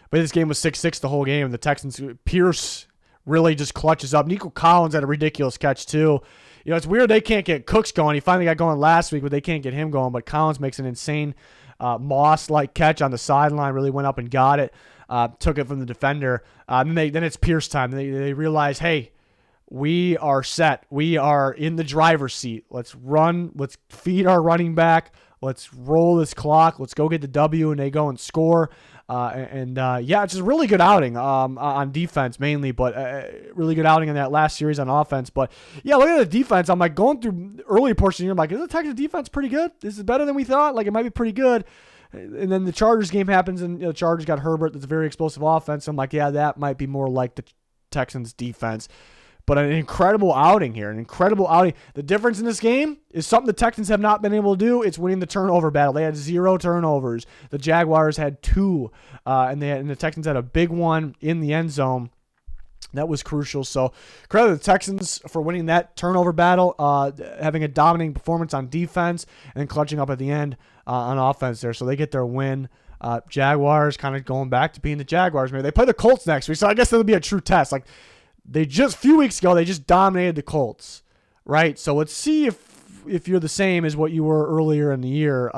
But this game was 6-6 the whole game. The Texans, Pierce really just clutches up. Nico Collins had a ridiculous catch too. It's weird they can't get Cooks going. He finally got going last week, but they can't get him going. But Collins makes an insane Moss-like catch on the sideline, really went up and got it, took it from the defender. Then it's Pierce time. They realize, hey, we are set. We are in the driver's seat. Let's run. Let's feed our running back. Let's roll this clock. Let's go get the W, and they go and score. It's just a really good outing on defense mainly, but really good outing in that last series on offense. But, yeah, look at the defense. I'm, like, going through early portion here. I'm like, is the Texans defense pretty good? This is better than we thought? Like, it might be pretty good. And then the Chargers game happens, and the Chargers got Herbert. That's a very explosive offense. I'm like, yeah, that might be more like the Texans defense. But an incredible outing here, an incredible outing. The difference in this game is something the Texans have not been able to do. It's winning the turnover battle. They had 0 turnovers. The Jaguars had 2, and the Texans had a big one in the end zone. That was crucial. So credit to the Texans for winning that turnover battle, having a dominating performance on defense, and then clutching up at the end on offense there. So they get their win. Jaguars kind of going back to being the Jaguars. Maybe they play the Colts next week, so I guess that'll be a true test. Like, a few weeks ago, they just dominated the Colts, right? So let's see if you're the same as what you were earlier in the year,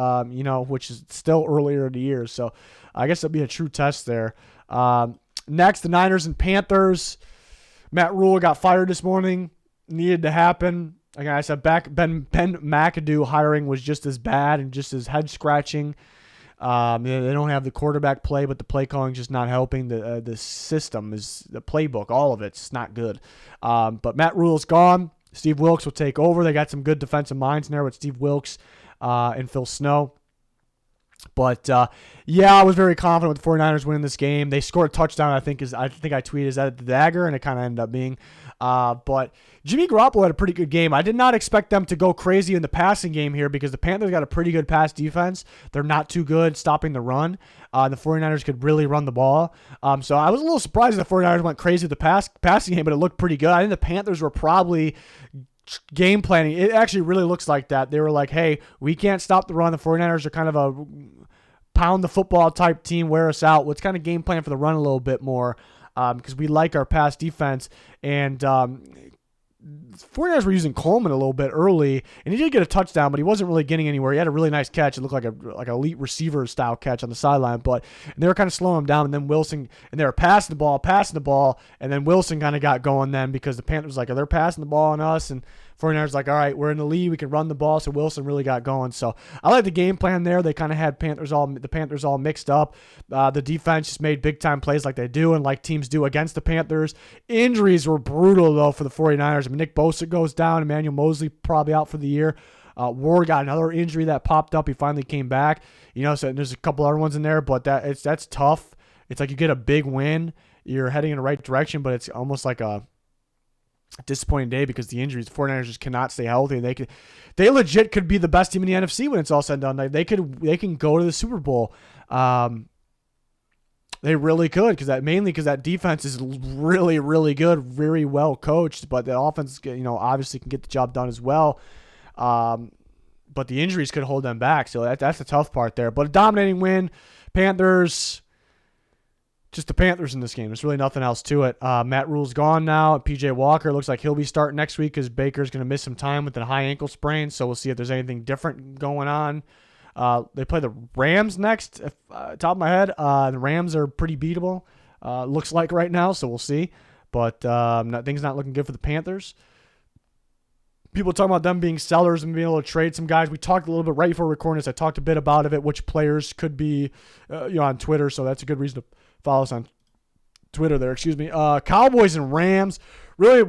which is still earlier in the year. So I guess it'll be a true test there. Next, the Niners and Panthers. Matt Rule got fired this morning. Needed to happen. Again, I said Ben McAdoo hiring was just as bad and just as head-scratching. They don't have the quarterback play, but the play calling is just not helping. The system is the playbook, all of it's not good. But Matt Rule's gone. Steve Wilks will take over. They got some good defensive minds in there with Steve Wilks and Phil Snow. But, yeah, I was very confident with the 49ers winning this game. They scored a touchdown, I think I tweeted, is that the dagger? And it kind of ended up being. But Jimmy Garoppolo had a pretty good game. I did not expect them to go crazy in the passing game here because the Panthers got a pretty good pass defense. They're not too good stopping the run. The 49ers could really run the ball. So I was a little surprised that the 49ers went crazy with the passing game, but it looked pretty good. I think the Panthers were probably game planning. It actually really looks like that. They were like, hey, we can't stop the run. The 49ers are kind of a pound the football type team, wear us out. Let's kind of game plan for the run a little bit more because we like our pass defense. And 49ers were using Coleman a little bit early, and he did get a touchdown, but he wasn't really getting anywhere. He had a really nice catch. It looked like an elite receiver style catch on the sideline, but they were kind of slowing him down. And then Wilson, and they were passing the ball, and then Wilson kind of got going then because the Panthers was like, are they passing the ball on us? And 49ers like, all right, we're in the lead, we can run the ball. So Wilson really got going. So I like the game plan there. They kind of had the Panthers all mixed up. The defense just made big time plays like they do and like teams do against the Panthers. Injuries were brutal though for the 49ers. I mean, Nick Bosa goes down. Emmanuel Mosley probably out for the year. Ward got another injury that popped up. He finally came back. So there's a couple other ones in there, but that's tough. It's like you get a big win, you're heading in the right direction, but it's almost like a disappointing day because the injuries. The 49ers just cannot stay healthy. They legit could be the best team in the NFC when it's all said and done. They can go to the Super Bowl. They really could because that defense is really, really good, very well coached, but the offense, obviously can get the job done as well. But the injuries could hold them back. So that's the tough part there. But a dominating win. Panthers, just the Panthers in this game. There's really nothing else to it. Matt Rule's gone now. PJ Walker looks like he'll be starting next week because Baker's going to miss some time with the high ankle sprain. So we'll see if there's anything different going on. They play the Rams next. Top of my head, the Rams are pretty beatable. Looks like right now, so we'll see. But things not looking good for the Panthers. People talking about them being sellers and being able to trade some guys. We talked a little bit right before recording this. I talked a bit about it, which players could be on Twitter, so that's a good reason to follow us on Twitter there. Excuse me. Cowboys and Rams, really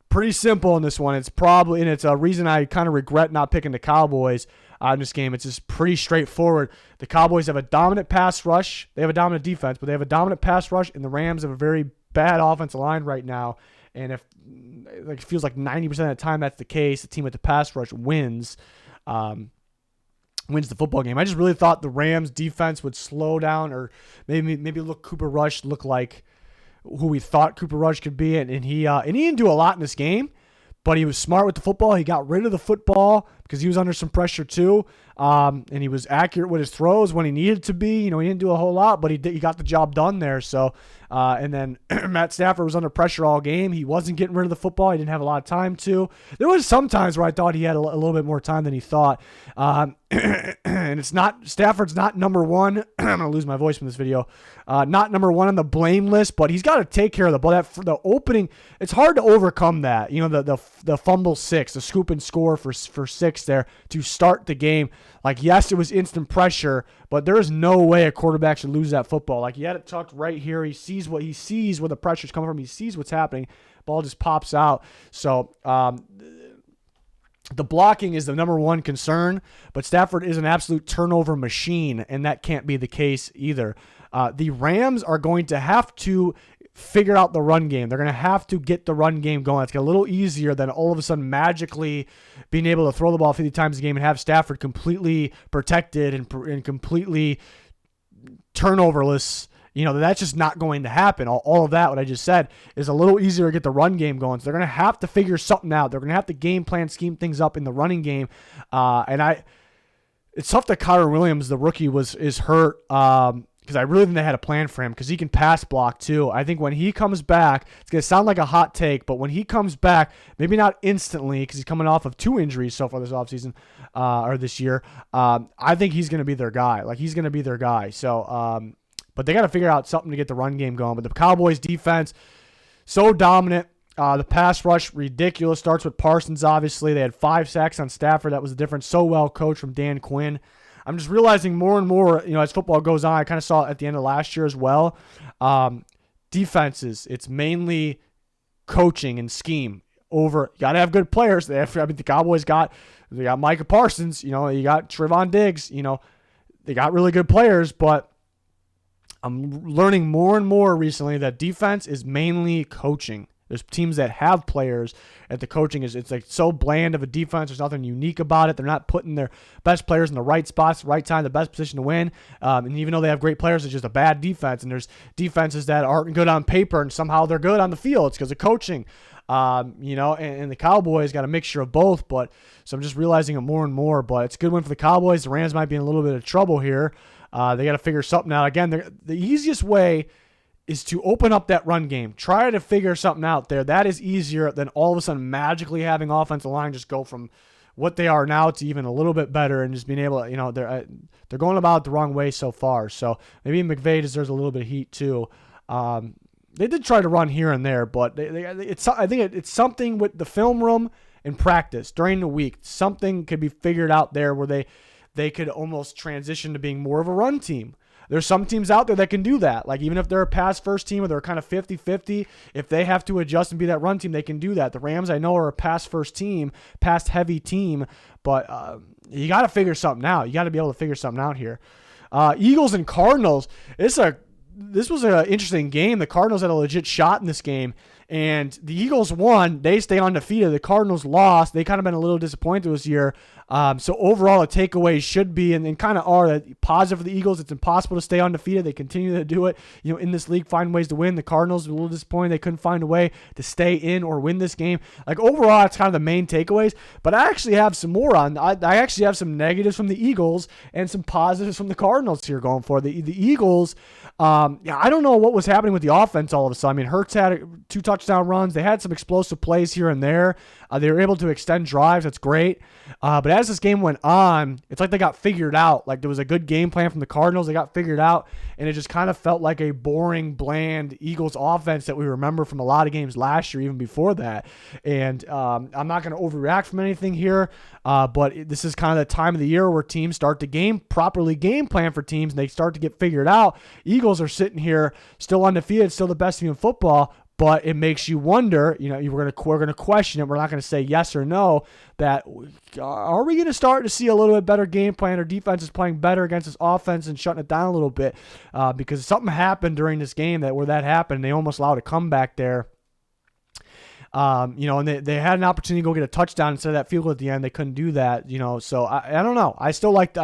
pretty simple in this one. It's a reason I kind of regret not picking the Cowboys in this game. It's just pretty straightforward. The Cowboys have a dominant pass rush. They have a dominant defense, but they have a dominant pass rush, and the Rams have a very bad offensive line right now. And if it feels like 90% of the time that's the case, the team with the pass rush wins the football game. I just really thought the Rams defense would slow down or maybe look Cooper Rush look like who we thought Cooper Rush could be, and he didn't do a lot in this game, but he was smart with the football. He got rid of the football because he was under some pressure too, and he was accurate with his throws when he needed to be. He didn't do a whole lot, but he got the job done there. So, and then Matt Stafford was under pressure all game. He wasn't getting rid of the football. He didn't have a lot of time to. There was some times where I thought he had a little bit more time than he thought. And Stafford's not number one. I'm going to lose my voice from this video. Not number one on the blame list, but he's got to take care of the ball. The opening, it's hard to overcome that. The fumble six, the scoop and score for six there to start the game. Like, yes, it was instant pressure, but there is no way a quarterback should lose that football. Like, he had it tucked right here. He sees where the pressure's coming from. He sees what's happening. Ball just pops out. So, the blocking is the number one concern, but Stafford is an absolute turnover machine, and that can't be the case either. The Rams are going to have to figure out the run game. They're going to have to get the run game going. It's a little easier than all of a sudden magically being able to throw the ball 50 times a game and have Stafford completely protected and completely turnoverless. That's just not going to happen. All of that, what I just said, is a little easier to get the run game going. So they're going to have to figure something out. They're going to have to game plan, scheme things up in the running game. It's tough that Kyren Williams, the rookie, is hurt because I really think they had a plan for him because he can pass block too. I think when he comes back, it's going to sound like a hot take, but when he comes back, maybe not instantly because he's coming off of 2 injuries so far this offseason or this year, I think he's going to be their guy. He's going to be their guy. So, but they got to figure out something to get the run game going. But the Cowboys defense, so dominant. The pass rush, ridiculous. Starts with Parsons, obviously. They had 5 sacks on Stafford. That was the difference. So well coached from Dan Quinn. I'm just realizing more and more, as football goes on, I kind of saw it at the end of last year as well. Defenses, it's mainly coaching and scheme over. You got to have good players. The Cowboys they got Micah Parsons. You got Trevon Diggs. They got really good players, but I'm learning more and more recently that defense is mainly coaching. There's teams that have players at the coaching it's like so bland of a defense. There's nothing unique about it. They're not putting their best players in the right spots, right time, the best position to win. And even though they have great players, it's just a bad defense. And there's defenses that aren't good on paper and somehow they're good on the field. It's because of coaching. And the Cowboys got a mixture of both. So I'm just realizing it more and more. But it's a good win for the Cowboys. The Rams might be in a little bit of trouble here. They got to figure something out. Again, the easiest way is to open up that run game. Try to figure something out there. That is easier than all of a sudden magically having offensive line just go from what they are now to even a little bit better and just being able to, they're going about it the wrong way so far. So maybe McVay deserves a little bit of heat too. They did try to run here and there, but I think it's something with the film room and practice during the week. Something could be figured out there where they could almost transition to being more of a run team. There's some teams out there that can do that. Like even if they're a pass-first team or they're kind of 50-50, if they have to adjust and be that run team, they can do that. The Rams, I know, are a pass-first team, pass-heavy team, but you got to figure something out. You got to be able to figure something out here. Eagles and Cardinals, this was an interesting game. The Cardinals had a legit shot in this game, and the Eagles won. They stay undefeated. The Cardinals lost. They kind of been a little disappointed this year. So overall, a takeaway should be, and kind of are, that positive for the Eagles. It's impossible to stay undefeated. They continue to do it. In this league, find ways to win. The Cardinals were a little disappointed. They couldn't find a way to stay in or win this game. Like overall, it's kind of the main takeaways. But I actually have some more on. I actually have some negatives from the Eagles and some positives from the Cardinals here going forward. The Eagles, I don't know what was happening with the offense all of a sudden. I mean, Hurts had 2 touchdown runs. They had some explosive plays here and there. They were able to extend drives. That's great. But as this game went on, it's like they got figured out. Like there was a good game plan from the Cardinals. They got figured out, and it just kind of felt like a boring, bland Eagles offense that we remember from a lot of games last year, even before that. And I'm not going to overreact from anything here, but this is kind of the time of the year where teams start to properly game plan for teams, and they start to get figured out. Eagles are sitting here still undefeated, still the best team in football. But it makes you wonder, we're going to question it. We're not going to say yes or no, that are we going to start to see a little bit better game plan, or defense is playing better against this offense and shutting it down a little bit? Because something happened during this game where that happened. They almost allowed a comeback there. And they had an opportunity to go get a touchdown instead of that field goal at the end. They couldn't do that, So I don't know. I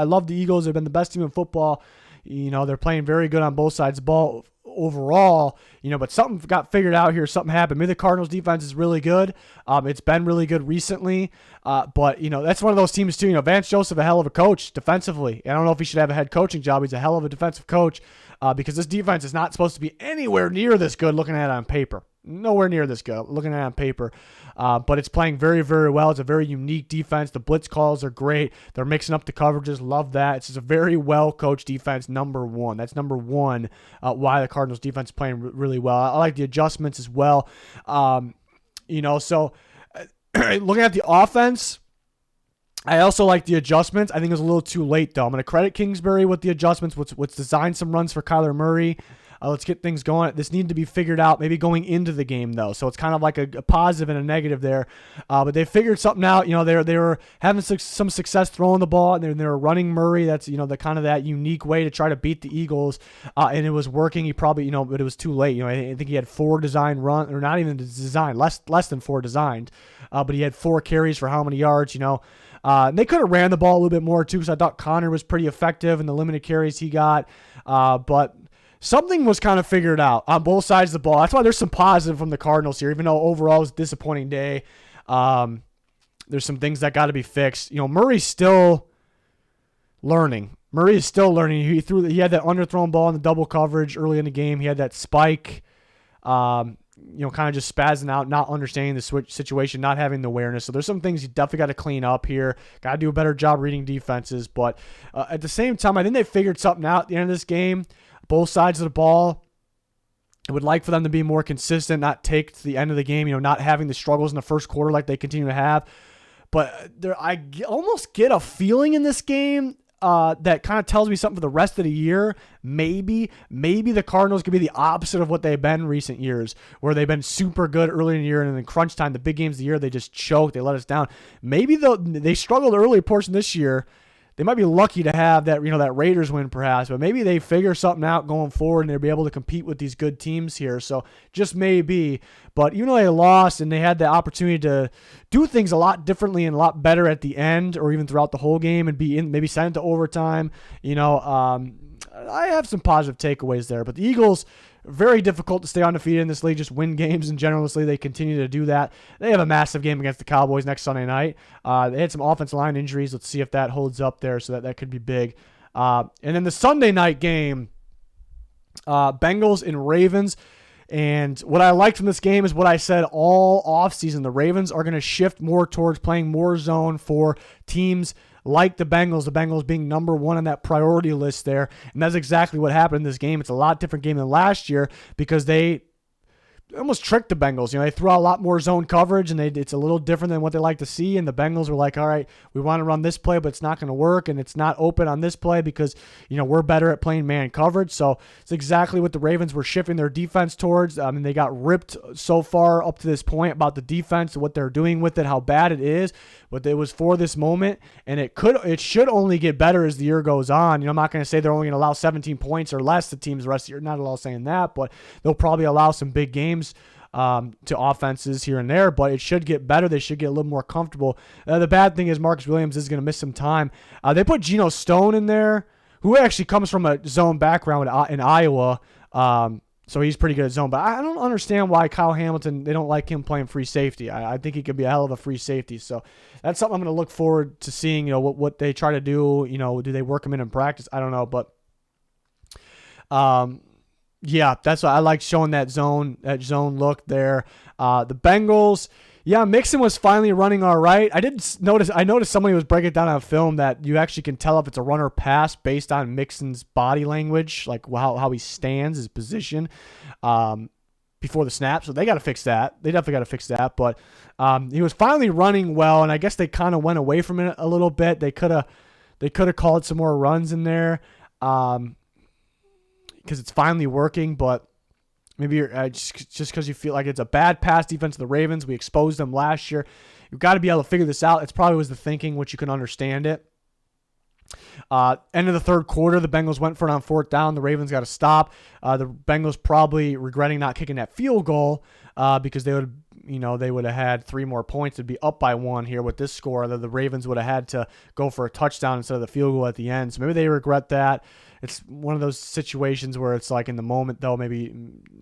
love the Eagles. They've been the best team in football. They're playing very good on both sides of the ball overall, but something got figured out here. Something happened. Maybe the Cardinals defense is really good. It's been really good recently. But that's one of those teams too. Vance Joseph, a hell of a coach defensively. I don't know if he should have a head coaching job. He's a hell of a defensive coach because this defense is not supposed to be anywhere near this good looking at it on paper. Nowhere near this good looking at it on paper. But it's playing very, very well. It's a very unique defense. The blitz calls are great. They're mixing up the coverages. Love that. It's just a very well-coached defense, number one. That's number one why the Cardinals defense is playing really well. I like the adjustments as well. So looking at the offense, I also like the adjustments. I think it was a little too late, though. I'm going to credit Kingsbury with the adjustments, what's designed some runs for Kyler Murray. Let's get things going. This needed to be figured out maybe going into the game, though. So it's kind of like a positive and a negative there. But they figured something out. They were having some success throwing the ball, and they were running Murray. That's, the kind of that unique way to try to beat the Eagles. And it was working. He probably, but it was too late. I think he had 4 designed run, or not even designed, less than 4 designed. But he had 4 carries for how many yards, They could have ran the ball a little bit more, too, because I thought Connor was pretty effective in the limited carries he got. But something was kind of figured out on both sides of the ball. That's why there's some positive from the Cardinals here, even though overall it was a disappointing day. There's some things that got to be fixed. Murray's still learning. He had that underthrown ball in the double coverage early in the game. He had that spike, kind of just spazzing out, not understanding the situation, not having the awareness. So there's some things you definitely got to clean up here. Got to do a better job reading defenses. But at the same time, I think they figured something out at the end of this game. Both sides of the ball. I would like for them to be more consistent, not take to the end of the game, not having the struggles in the first quarter like they continue to have. But I almost get a feeling in this game that kind of tells me something for the rest of the year. Maybe the Cardinals could be the opposite of what they've been in recent years, where they've been super good early in the year, and then crunch time, the big games of the year, they just choke, they let us down. Maybe they struggled early portion this year. they might be lucky to have that, that Raiders win perhaps, but maybe they figure something out going forward and they'll be able to compete with these good teams here. So just maybe, but even though they lost and they had the opportunity to do things a lot differently and a lot better at the end or even throughout the whole game and maybe send it to overtime, I have some positive takeaways there. But the Eagles, very difficult to stay undefeated in this league, just win games in general. They continue to do that. They have a massive game against the Cowboys next Sunday night. They had some offensive line injuries. Let's see if that holds up there, so that could be big. And then the Sunday night game, Bengals and Ravens. And what I liked from this game is what I said all offseason. The Ravens are going to shift more towards playing more zone for teams like the Bengals being number one on that priority list there. And that's exactly what happened in this game. It's a lot different game than last year because they almost tricked the Bengals. They threw out a lot more zone coverage, and it's a little different than what they like to see. And the Bengals were like, all right, we want to run this play, but it's not going to work, and it's not open on this play because, we're better at playing man coverage. So it's exactly what the Ravens were shifting their defense towards. They got ripped so far up to this point about the defense and what they're doing with it, how bad it is. But it was for this moment, and it should only get better as the year goes on. I'm not going to say they're only going to allow 17 points or less to teams the rest of the year. Not at all saying that, but they'll probably allow some big games to offenses here and there, but it should get better. They should get a little more comfortable. The bad thing is Marcus Williams is going to miss some time. They put Geno Stone in there, who actually comes from a zone background in Iowa, so he's pretty good at zone. But I don't understand why Kyle Hamilton, they don't like him playing free safety. I think he could be a hell of a free safety. So that's something I'm going to look forward to seeing, what they try to do. Do they work him in practice? I don't know, but yeah, that's why I like showing that zone look there. The Bengals, yeah, Mixon was finally running all right. I noticed somebody was breaking it down on film that you actually can tell if it's a run or pass based on Mixon's body language, like how he stands, his position before the snap. So they got to fix that. They definitely got to fix that. But he was finally running well, and I guess they kind of went away from it a little bit. They could have called some more runs in there. Because it's finally working, but maybe you're just because you feel like it's a bad pass defense of the Ravens. We exposed them last year. You've got to be able to figure this out. It's probably was the thinking, which you can understand it. End of the third quarter, the Bengals went for it on fourth down. The Ravens got to stop. The Bengals probably regretting not kicking that field goal because they would have had 3 more points. It'd be up by 1 here with this score. The Ravens would have had to go for a touchdown instead of the field goal at the end. So maybe they regret that. It's one of those situations where it's like in the moment, though, maybe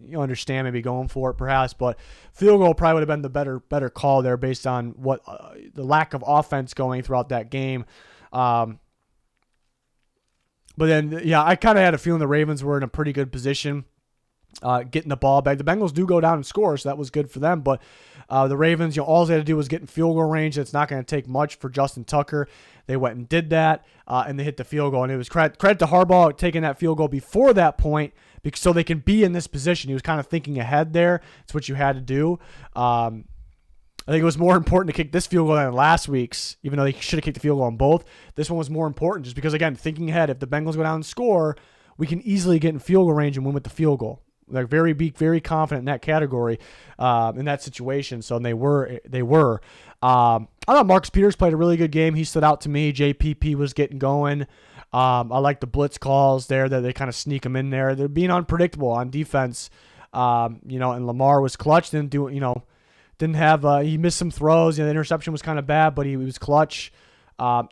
you understand maybe going for it perhaps, but field goal probably would have been the better call there based on what the lack of offense going throughout that game. But then, yeah, I kind of had a feeling the Ravens were in a pretty good position getting the ball back. The Bengals do go down and score, so that was good for them. But the Ravens, all they had to do was get in field goal range. It's not going to take much for Justin Tucker. They went and did that, and they hit the field goal. And it was credit to Harbaugh taking that field goal before that point so they can be in this position. He was kind of thinking ahead there. It's what you had to do. I think it was more important to kick this field goal than last week's, even though they should have kicked the field goal on both. This one was more important just because, again, thinking ahead, if the Bengals go down and score, we can easily get in field goal range and win with the field goal. They're very confident in that category, in that situation. So they were. I thought Marcus Peters played a really good game. He stood out to me. JPP was getting going. I like the blitz calls there that they kind of sneak them in there. They're being unpredictable on defense. And Lamar was clutch. Didn't have. He missed some throws. The interception was kind of bad, but he was clutch.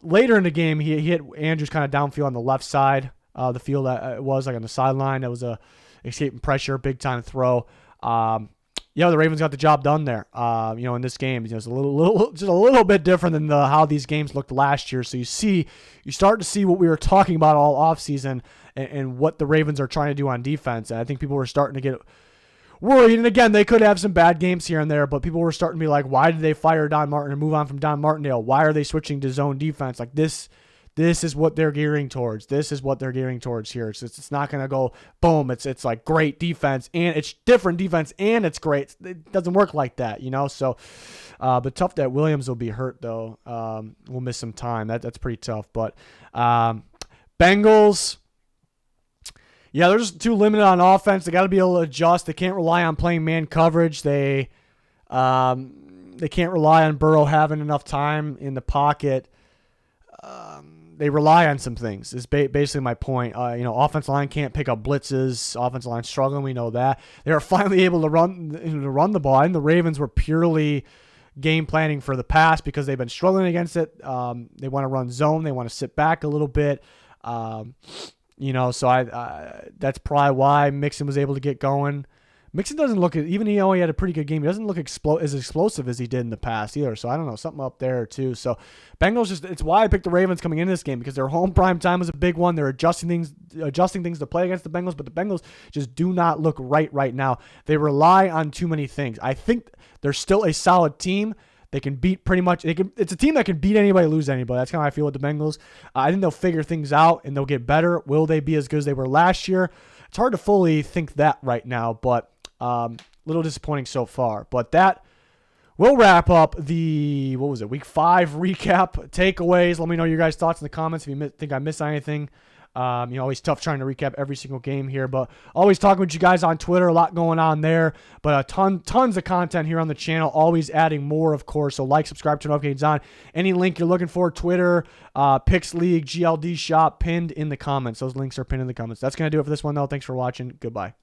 Later in the game, he hit Andrews kind of downfield on the left side. The field that it was like on the sideline. That was a escaping pressure, big time throw. The Ravens got the job done there. In this game, it's a little bit different than how these games looked last year. So you start to see what we were talking about all offseason and what the Ravens are trying to do on defense. And I think people were starting to get worried. And again, they could have some bad games here and there, but people were starting to be like, why did they fire Don Martin and move on from Don Martindale? Why are they switching to zone defense? Like this is what they're gearing towards. This is what they're gearing towards here. It's not going to go boom. It's like great defense and it's different defense and it's great. It doesn't work like that, So, but tough that Williams will be hurt though. We'll miss some time. That's pretty tough. But Bengals, yeah, they're just too limited on offense. They got to be able to adjust. They can't rely on playing man coverage. They can't rely on Burrow having enough time in the pocket. they rely on some things. Is basically my point. Offensive line can't pick up blitzes. Offensive line struggling. We know that. They were finally able to run the ball. And the Ravens were purely game planning for the pass because they've been struggling against it. They want to run zone. They want to sit back a little bit. So that's probably why Mixon was able to get going. Mixon doesn't look, even though he had a pretty good game, he doesn't look as explosive as he did in the past either. So I don't know, something up there too. So Bengals it's why I picked the Ravens coming into this game, because their home prime time was a big one. They're adjusting things to play against the Bengals, but the Bengals just do not look right now. They rely on too many things. I think they're still a solid team. They can beat pretty much. It's a team that can beat anybody, lose anybody. That's kind of how I feel with the Bengals. I think they'll figure things out and they'll get better. Will they be as good as they were last year? It's hard to fully think that right now, but little disappointing so far. But that will wrap up the Week 5 recap takeaways. Let me know your guys' thoughts in the comments if you think I missed anything. Always tough trying to recap every single game here, but always talking with you guys on Twitter. A lot going on there, but tons of content here on the channel. Always adding more, of course. So like, subscribe, turn notifications on. Any link you're looking for, Twitter, Picks League, GLD Shop, pinned in the comments. Those links are pinned in the comments. That's gonna do it for this one though. Thanks for watching. Goodbye.